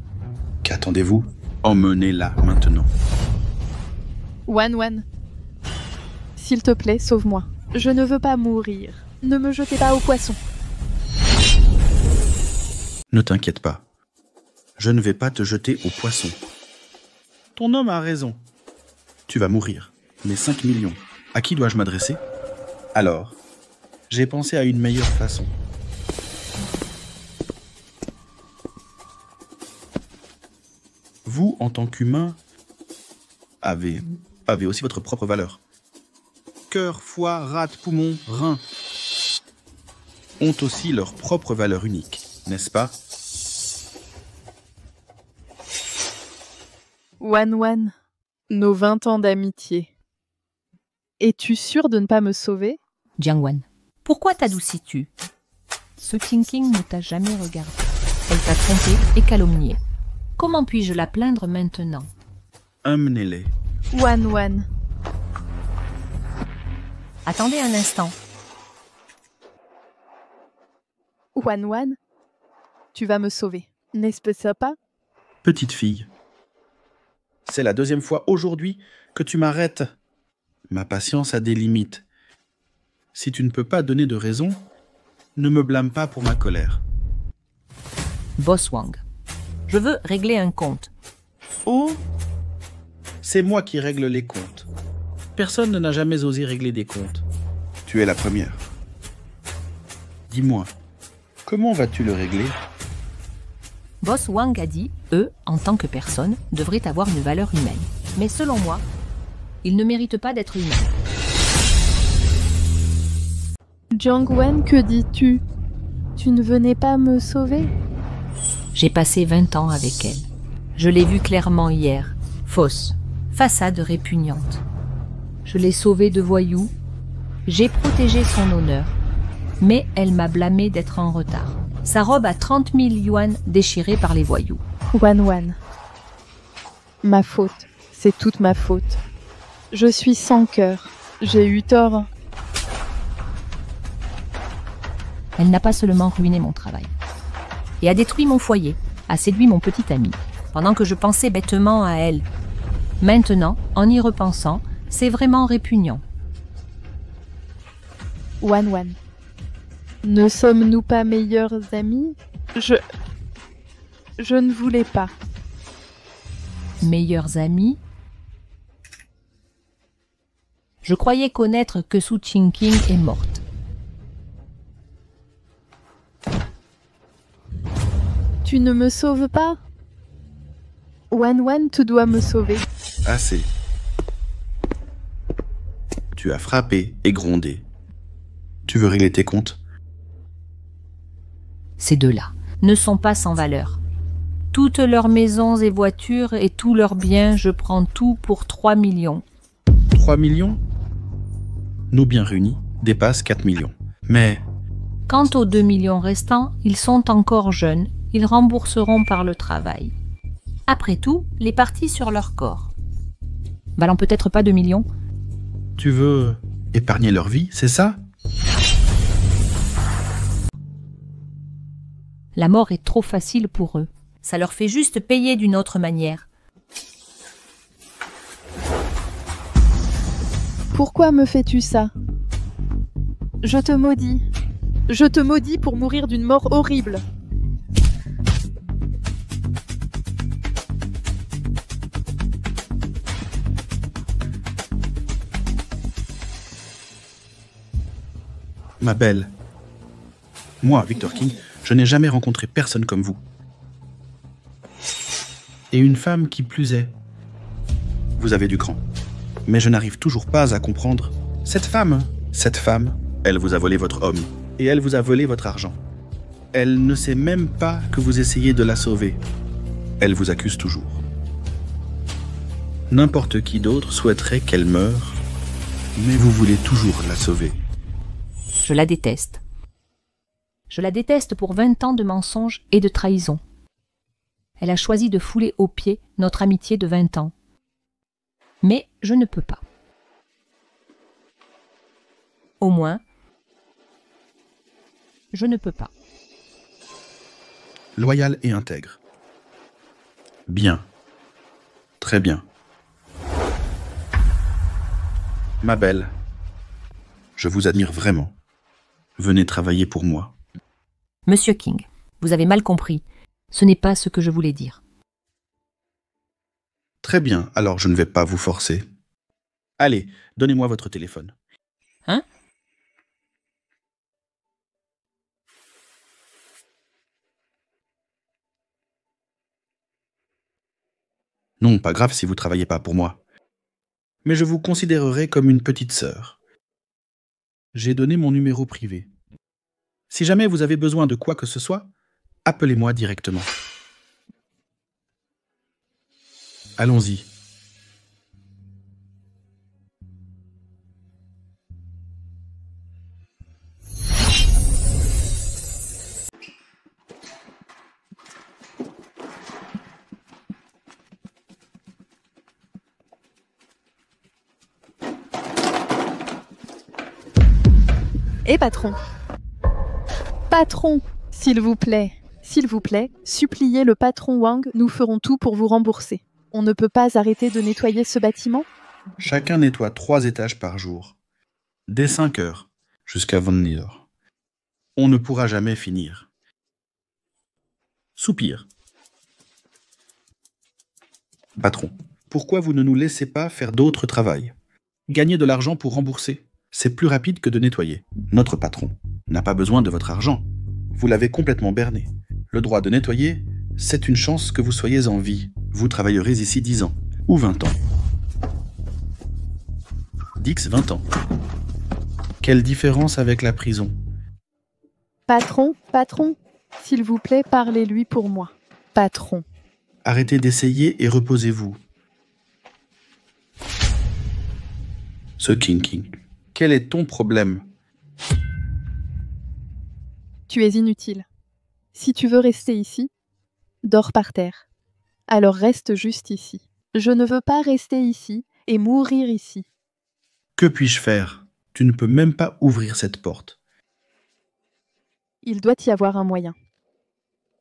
Qu'attendez-vous? Emmenez-la maintenant. Wan, s'il te plaît, sauve-moi. Je ne veux pas mourir. Ne me jetez pas au poisson. Ne t'inquiète pas. Je ne vais pas te jeter au poisson. Ton homme a raison. Tu vas mourir. Mais 5 millions, à qui dois-je m'adresser? Alors, j'ai pensé à une meilleure façon. Vous, en tant qu'humain, avez aussi votre propre valeur. Cœur, foie, rate, poumon, rein ont aussi leur propre valeur unique, n'est-ce pas? Wan, nos 20 ans d'amitié. Es-tu sûr de ne pas me sauver? Jiangwan, pourquoi t'adoucis-tu? Ce King ne t'a jamais regardé. Elle t'a trompé et calomnié. Comment puis-je la plaindre maintenant? Emmenez-les. Wan. Attendez un instant. Wan, tu vas me sauver, n'est-ce pas? Petite fille, c'est la deuxième fois aujourd'hui que tu m'arrêtes. Ma patience a des limites. Si tu ne peux pas donner de raison, ne me blâme pas pour ma colère. Boss Wang, je veux régler un compte. Oh, c'est moi qui règle les comptes. Personne n'a jamais osé régler des comptes. Tu es la première. Dis-moi, comment vas-tu le régler? Boss Wang a dit, eux, en tant que personne, devraient avoir une valeur humaine. Mais selon moi, ils ne méritent pas d'être humains. Jiang Wen, que dis-tu? Tu ne venais pas me sauver? J'ai passé 20 ans avec elle. Je l'ai vue clairement hier. Fausse, façade répugnante. Je l'ai sauvée de voyous. J'ai protégé son honneur. Mais elle m'a blâmé d'être en retard. Sa robe à 30 000 yuan déchirée par les voyous. Wan. Ma faute. C'est toute ma faute. Je suis sans cœur. J'ai eu tort. Elle n'a pas seulement ruiné mon travail. Et a détruit mon foyer, a séduit mon petit ami, pendant que je pensais bêtement à elle. Maintenant, en y repensant, c'est vraiment répugnant. Wan. Ne sommes-nous pas meilleurs amis? Je ne voulais pas. Meilleurs amis? Je croyais connaître que Su Qingqing est morte. Tu ne me sauves pas? Wan, tu dois me sauver. Assez. Tu as frappé et grondé. Tu veux régler tes comptes? Ces deux-là ne sont pas sans valeur. Toutes leurs maisons et voitures et tous leurs biens, je prends tout pour 3 millions. 3 millions? Nos biens réunis dépassent 4 millions. Mais Quant aux 2 millions restants, ils sont encore jeunes, ils rembourseront par le travail. Après tout, les parties sur leur corps. Valant peut-être pas 2 millions? tu veux épargner leur vie, c'est ça? La mort est trop facile pour eux. Ça leur fait juste payer d'une autre manière. Pourquoi me fais-tu ça? Je te maudis. Je te maudis pour mourir d'une mort horrible. Ma belle, moi, Victor King, je n'ai jamais rencontré personne comme vous. Et une femme qui plus est. Vous avez du cran. Mais je n'arrive toujours pas à comprendre. Cette femme, elle vous a volé votre homme. Et elle vous a volé votre argent. Elle ne sait même pas que vous essayez de la sauver. Elle vous accuse toujours. N'importe qui d'autre souhaiterait qu'elle meure, mais vous voulez toujours la sauver. Je la déteste. Je la déteste pour 20 ans de mensonges et de trahison. Elle a choisi de fouler aux pieds notre amitié de 20 ans. Mais je ne peux pas. Au moins, je ne peux pas. Loyal et intègre. Bien. Très bien. Ma belle, je vous admire vraiment. Venez travailler pour moi. Monsieur King, vous avez mal compris. Ce n'est pas ce que je voulais dire. Très bien, alors je ne vais pas vous forcer. Allez, donnez-moi votre téléphone. Hein? Non, pas grave si vous travaillez pas pour moi. Mais je vous considérerai comme une petite sœur. J'ai donné mon numéro privé. Si jamais vous avez besoin de quoi que ce soit, appelez-moi directement. Allons-y. Et patron. Patron, s'il vous plaît, suppliez le patron Wang, nous ferons tout pour vous rembourser. On ne peut pas arrêter de nettoyer ce bâtiment? Chacun nettoie 3 étages par jour. Dès 5 heures, jusqu'à 20 heures. On ne pourra jamais finir. Soupir. Patron, pourquoi vous ne nous laissez pas faire d'autres travail? Gagner de l'argent pour rembourser, c'est plus rapide que de nettoyer. Notre patron n'a pas besoin de votre argent. Vous l'avez complètement berné. Le droit de nettoyer, c'est une chance que vous soyez en vie. Vous travaillerez ici 10 ans, ou 20 ans. Dix, 20 ans. Quelle différence avec la prison? Patron, s'il vous plaît, parlez-lui pour moi. Patron. Arrêtez d'essayer et reposez-vous. Ce King, quel est ton problème? Tu es inutile. Si tu veux rester ici, dors par terre. Alors reste juste ici. Je ne veux pas rester ici et mourir ici. Que puis-je faire? Tu ne peux même pas ouvrir cette porte. Il doit y avoir un moyen.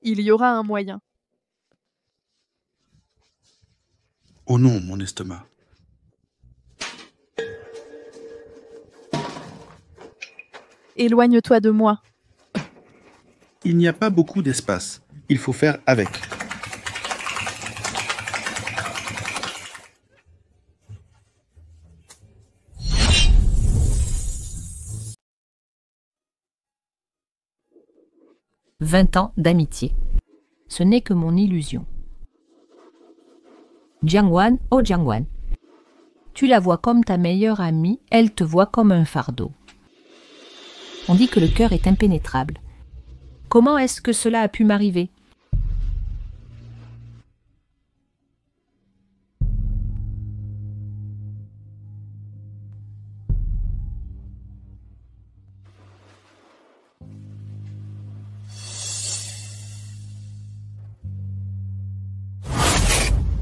Il y aura un moyen. Oh non, mon estomac. Éloigne-toi de moi. Il n'y a pas beaucoup d'espace. Il faut faire avec. « 20 ans d'amitié. Ce n'est que mon illusion. Jiangwan, oh Jiangwan. Tu la vois comme ta meilleure amie, elle te voit comme un fardeau. On dit que le cœur est impénétrable. Comment est-ce que cela a pu m'arriver?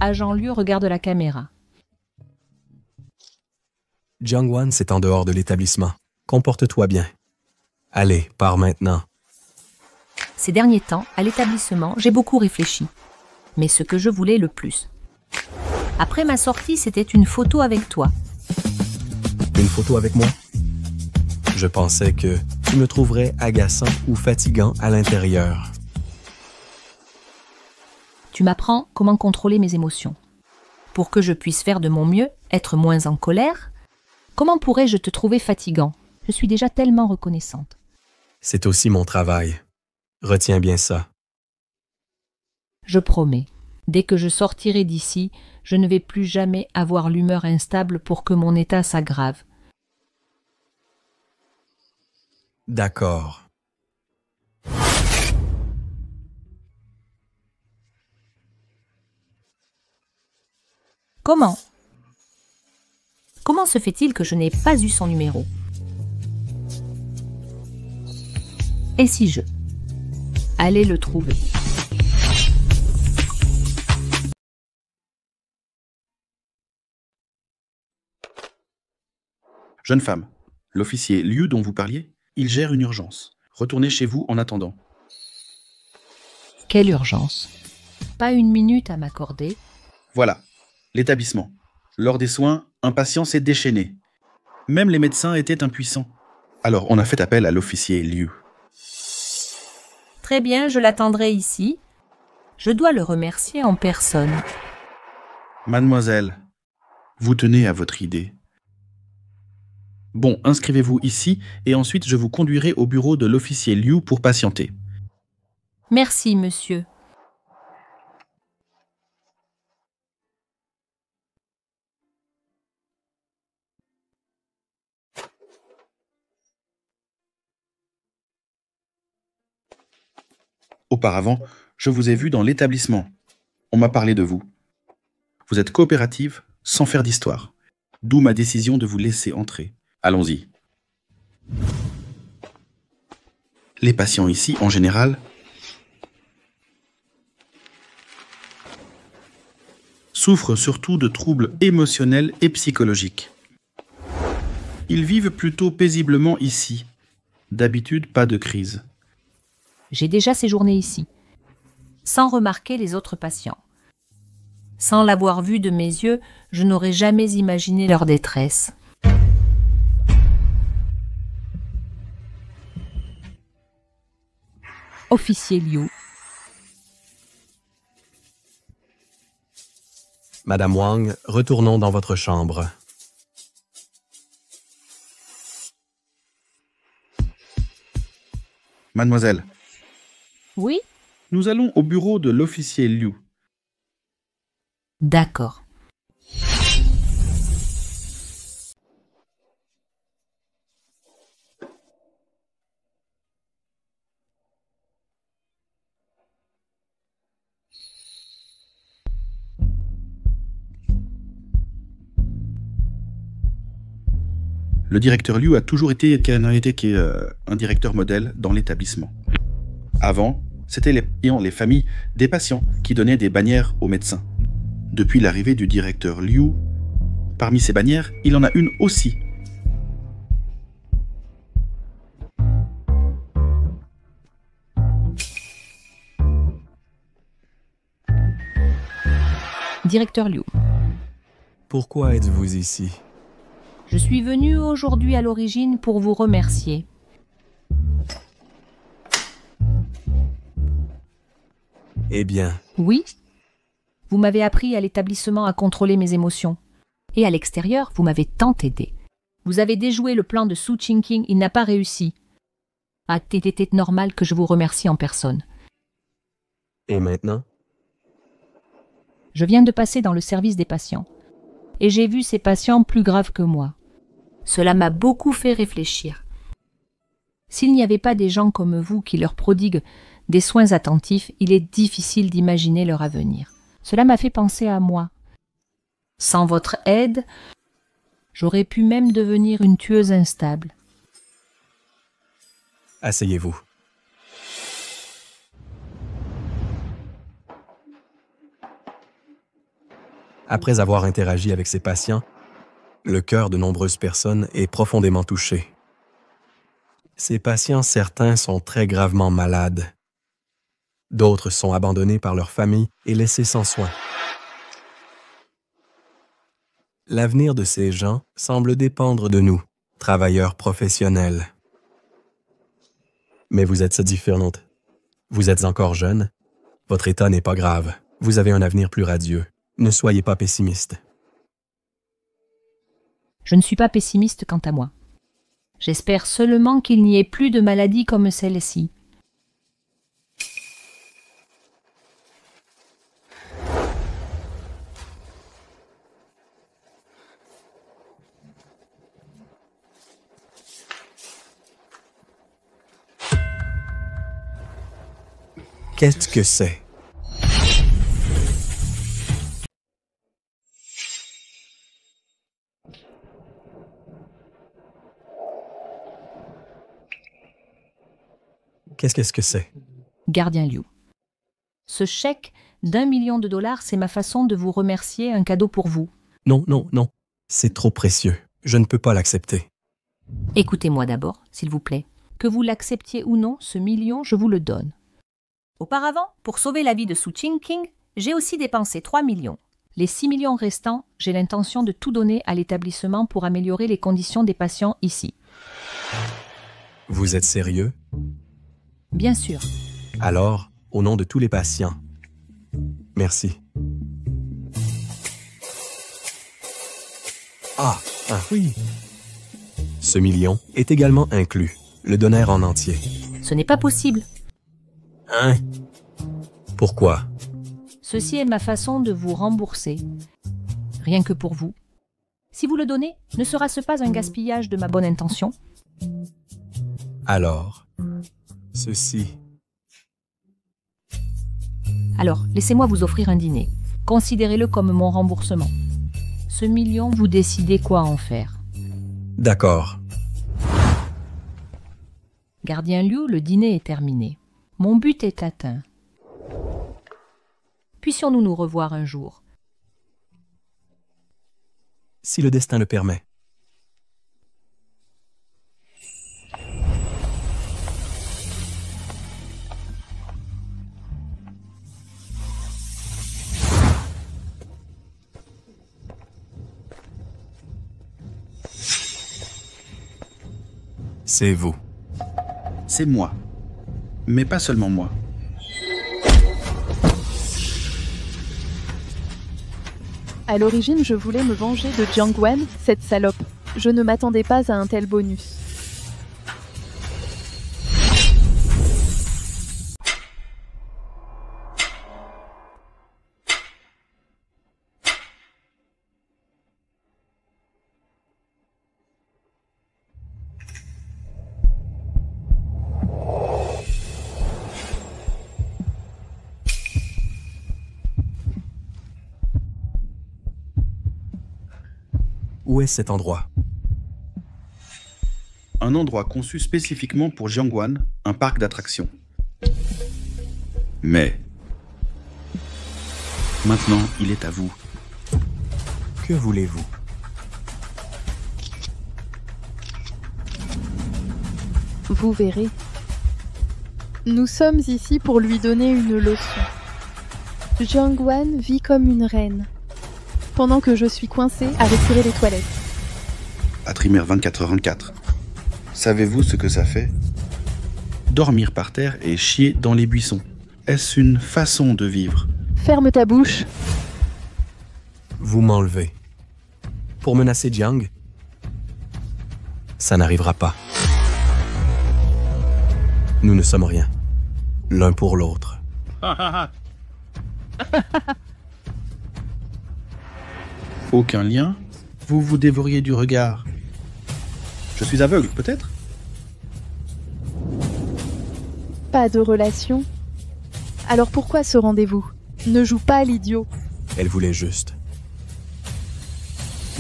Agent Liu regarde la caméra. Jiangwan, c'est en dehors de l'établissement. Comporte-toi bien. Allez, pars maintenant. Ces derniers temps, à l'établissement, j'ai beaucoup réfléchi. Mais ce que je voulais le plus. Après ma sortie, c'était une photo avec toi. Une photo avec moi? Je pensais que tu me trouverais agaçant ou fatigant à l'intérieur. Tu m'apprends comment contrôler mes émotions. Pour que je puisse faire de mon mieux, être moins en colère, comment pourrais-je te trouver fatigant? Je suis déjà tellement reconnaissante. C'est aussi mon travail. Retiens bien ça. Je promets, dès que je sortirai d'ici, je ne vais plus jamais avoir l'humeur instable pour que mon état s'aggrave. D'accord. Comment? Comment se fait-il que je n'ai pas eu son numéro? Et si je allais le trouver? Jeune femme, l'officier Liu dont vous parliez, il gère une urgence. Retournez chez vous en attendant. Quelle urgence? Pas une minute à m'accorder. Voilà, l'établissement. Lors des soins, un patient s'est déchaîné. Même les médecins étaient impuissants. Alors on a fait appel à l'officier Liu. Très bien, je l'attendrai ici. Je dois le remercier en personne. Mademoiselle, vous tenez à votre idée. Bon, inscrivez-vous ici et ensuite je vous conduirai au bureau de l'officier Liu pour patienter. Merci, monsieur. Auparavant, je vous ai vu dans l'établissement. On m'a parlé de vous. Vous êtes coopérative, sans faire d'histoire. D'où ma décision de vous laisser entrer. Allons-y. Les patients ici, en général, souffrent surtout de troubles émotionnels et psychologiques. Ils vivent plutôt paisiblement ici, D'habitude, pas de crise. J'ai déjà séjourné ici, sans remarquer les autres patients. Sans l'avoir vu de mes yeux, je n'aurais jamais imaginé leur détresse. Officier Liu. Madame Wang, retournons dans votre chambre. Mademoiselle, Oui? nous allons au bureau de l'officier Liu. D'accord. Le directeur Liu a toujours été un directeur modèle dans l'établissement. Avant, c'était les familles des patients qui donnaient des bannières aux médecins. Depuis l'arrivée du directeur Liu, parmi ces bannières, il en a une aussi. Directeur Liu. Pourquoi êtes-vous ici? Je suis venu aujourd'hui à l'origine pour vous remercier. Eh bien, Oui? Vous m'avez appris à l'établissement à contrôler mes émotions. Et à l'extérieur, vous m'avez tant aidé. Vous avez déjoué le plan de Su Qingqing, il n'a pas réussi. Ah, était normal que je vous remercie en personne. et maintenant? Je viens de passer dans le service des patients. Et j'ai vu ces patients plus graves que moi. Cela m'a beaucoup fait réfléchir. S'il n'y avait pas des gens comme vous qui leur prodiguent des soins attentifs, il est difficile d'imaginer leur avenir. Cela m'a fait penser à moi. Sans votre aide, j'aurais pu même devenir une tueuse instable. Asseyez-vous. Après avoir interagi avec ces patients, le cœur de nombreuses personnes est profondément touché. Ces patients, certains sont très gravement malades. D'autres sont abandonnés par leur famille et laissés sans soins. L'avenir de ces gens semble dépendre de nous, travailleurs professionnels. Mais vous êtes différente. Vous êtes encore jeune. Votre état n'est pas grave. Vous avez un avenir plus radieux. Ne soyez pas pessimiste. Je ne suis pas pessimiste quant à moi. J'espère seulement qu'il n'y ait plus de maladies comme celle-ci. Qu'est-ce que c'est? Qu'est-ce que c'est? Gardien Liu. Ce chèque d'1 million de dollars, c'est ma façon de vous remercier, un cadeau pour vous. Non, non, non. C'est trop précieux. Je ne peux pas l'accepter. Écoutez-moi d'abord, s'il vous plaît. Que vous l'acceptiez ou non, ce million, je vous le donne. Auparavant, pour sauver la vie de Su Qingqing, j'ai aussi dépensé 3 millions. Les 6 millions restants, j'ai l'intention de tout donner à l'établissement pour améliorer les conditions des patients ici. Vous êtes sérieux? Bien sûr. Alors, au nom de tous les patients, merci. Ah oui. Ce million est également inclus, le donneur en entier. Ce n'est pas possible. Hein? Pourquoi? Ceci est ma façon de vous rembourser. Rien que pour vous. Si vous le donnez, ne sera-ce pas un gaspillage de ma bonne intention? Alors, ceci. Alors, laissez-moi vous offrir un dîner. Considérez-le comme mon remboursement. Ce million, vous décidez quoi en faire. D'accord. Gardien Liu, le dîner est terminé. Mon but est atteint. Puissions-nous nous revoir un jour? Si le destin le permet. C'est vous. C'est moi. Mais pas seulement moi. À l'origine, je voulais me venger de Jiangwan, cette salope. Je ne m'attendais pas à un tel bonus. Où est cet endroit? Un endroit conçu spécifiquement pour Jiangwan, un parc d'attractions. Mais... maintenant, il est à vous. Que voulez-vous? Vous verrez. Nous sommes ici pour lui donner une leçon. Jiangwan vit comme une reine, pendant que je suis coincée à retirer les toilettes. À Trimer 24h24. Savez-vous ce que ça fait? Dormir par terre et chier dans les buissons. Est-ce une façon de vivre? Ferme ta bouche. Vous m'enlevez. Pour menacer Jiang? Ça n'arrivera pas. Nous ne sommes rien. L'un pour l'autre. Aucun lien? Vous vous dévoriez du regard. Je suis aveugle, peut-être? Pas de relation. Alors pourquoi ce rendez-vous? Ne joue pas à l'idiot. Elle voulait juste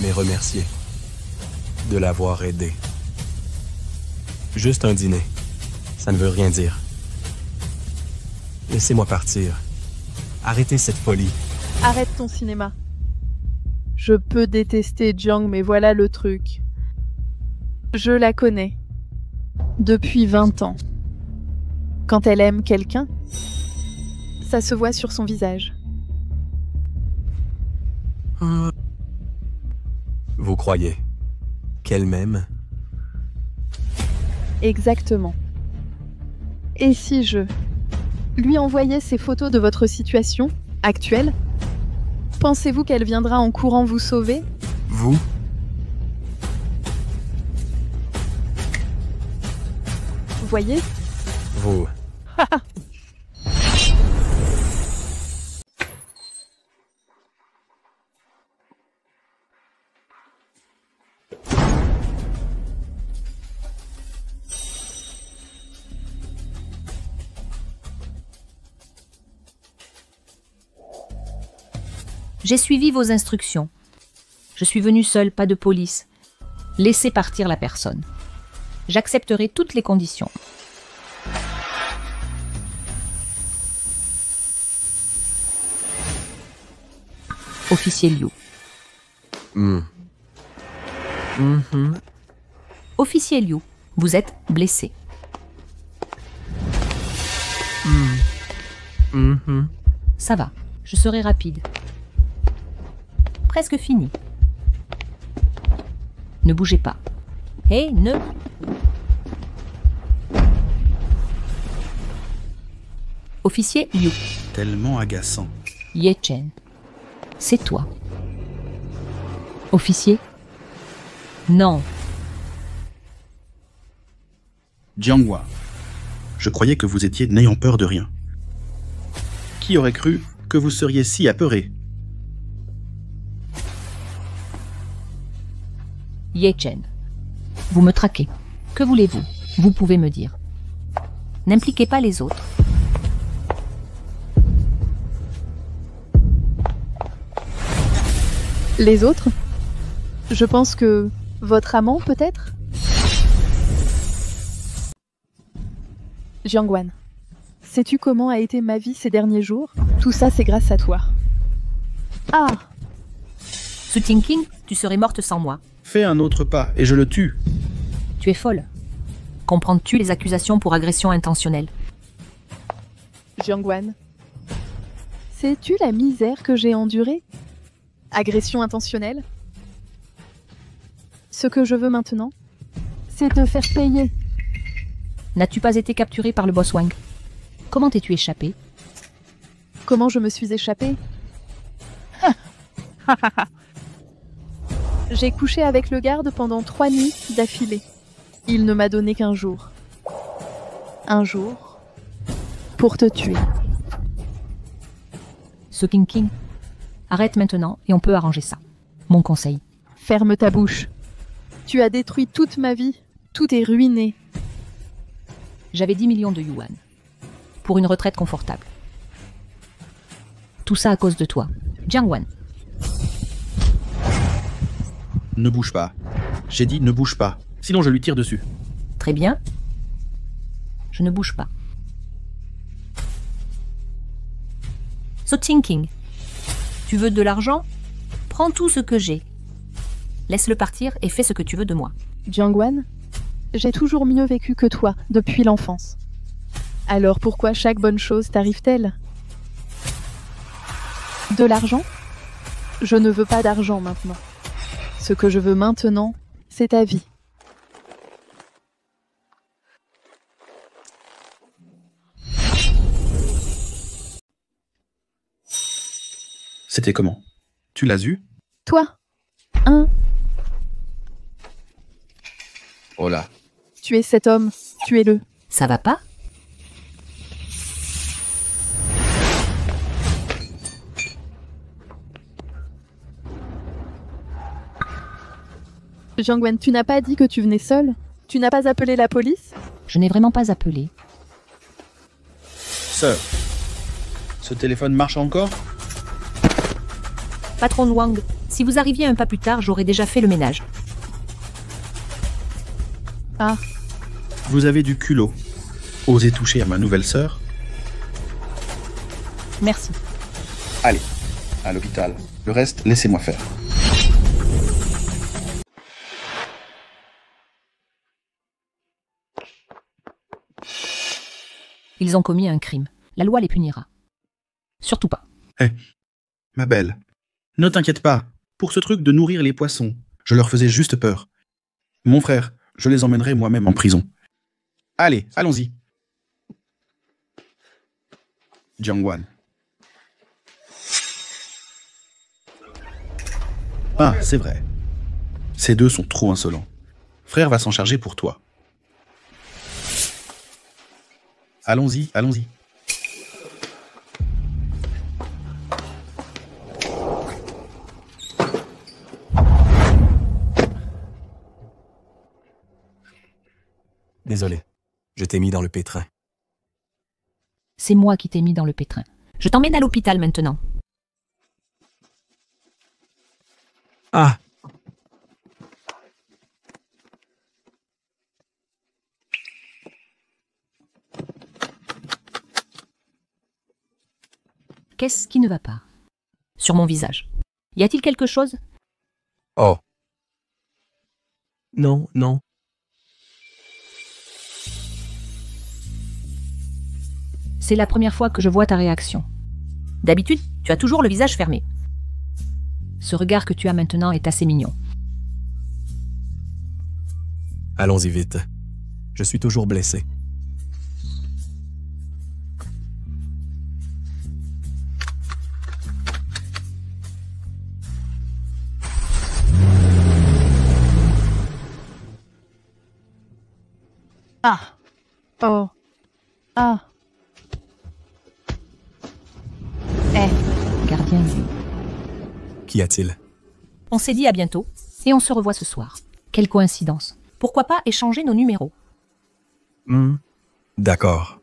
me remercier de l'avoir aidé. Juste un dîner. Ça ne veut rien dire. Laissez-moi partir. Arrêtez cette folie. Arrête ton cinéma. Je peux détester Jiang, mais voilà le truc. Je la connais. Depuis 20 ans. Quand elle aime quelqu'un, ça se voit sur son visage. Vous croyez qu'elle m'aime? Exactement. Et si je lui envoyais ces photos de votre situation actuelle, pensez-vous qu'elle viendra en courant vous sauver? Vous? Vous voyez? Vous. J'ai suivi vos instructions. Je suis venu seul, pas de police. Laissez partir la personne. J'accepterai toutes les conditions. Officier Liu. Officier Liu, vous êtes blessé. Ça va, je serai rapide. Presque fini. Ne bougez pas. Hé, ne... Officier Liu. Tellement agaçant. Ye Chen. C'est toi. Officier? Non. Jianghua. Je croyais que vous étiez n'ayant peur de rien. Qui aurait cru que vous seriez si apeuré? Ye Chen. Vous me traquez. Que voulez-vous? Vous pouvez me dire. N'impliquez pas les autres. Les autres? Je pense que... votre amant, peut-être? Jiangwan, sais-tu comment a été ma vie ces derniers jours? Tout ça, c'est grâce à toi. Ah! Su Tingqing, tu serais morte sans moi. Fais un autre pas et je le tue. Tu es folle. Comprends-tu les accusations pour agression intentionnelle? Jiangwan, sais-tu la misère que j'ai endurée? Agression intentionnelle? Ce que je veux maintenant, c'est te faire payer N'as-tu pas été capturé par le boss Wang? Comment t'es-tu échappé? Comment je me suis échappée? J'ai couché avec le garde pendant 3 nuits d'affilée. Il ne m'a donné qu'un jour. Un jour pour te tuer. Ce King, arrête maintenant et on peut arranger ça. Mon conseil. Ferme ta bouche. Tu as détruit toute ma vie. Tout est ruiné. J'avais 10 millions de yuan. Pour une retraite confortable. Tout ça à cause de toi. Jiang Wan. Ne bouge pas. J'ai dit ne bouge pas. Sinon je lui tire dessus. Très bien. Je ne bouge pas. So King, tu veux de l'argent? Prends tout ce que j'ai. Laisse-le partir et fais ce que tu veux de moi. Jiang Wan, j'ai toujours mieux vécu que toi depuis l'enfance. Alors pourquoi chaque bonne chose t'arrive-t-elle? De l'argent? Je ne veux pas d'argent maintenant. Ce que je veux maintenant, c'est ta vie. C'était comment? Tu l'as eu? Toi, Oh là. tu es cet homme, tuez-le. Ça va pas? Jiang Wan, tu n'as pas dit que tu venais seul? Tu n'as pas appelé la police? Je n'ai vraiment pas appelé. Sœur, ce téléphone marche encore? Patron Wang, si vous arriviez un pas plus tard, j'aurais déjà fait le ménage. Ah, Vous avez du culot. Osez toucher à ma nouvelle sœur? Merci. Allez, à l'hôpital. Le reste, laissez-moi faire. Ils ont commis un crime. La loi les punira. Surtout pas. Ma belle, ne t'inquiète pas. Pour ce truc de nourrir les poissons, je leur faisais juste peur. Mon frère, je les emmènerai moi-même en prison. Allez, allons-y. Jiang Wan. Ah, c'est vrai. Ces deux sont trop insolents. Frère va s'en charger pour toi. Allons-y, allons-y. Désolé, je t'ai mis dans le pétrin. C'est moi qui t'ai mis dans le pétrin. Je t'emmène à l'hôpital maintenant. Ah! Qu'est-ce qui ne va pas? Sur mon visage. Y a-t-il quelque chose? Oh! Non, non. C'est la première fois que je vois ta réaction. D'habitude, tu as toujours le visage fermé. Ce regard que tu as maintenant est assez mignon. Allons-y vite. Je suis toujours blessé. ah, oh, ah. Gardien. Qu'y a-t-il? On s'est dit à bientôt, et on se revoit ce soir. Quelle coïncidence. Pourquoi pas échanger nos numéros? D'accord.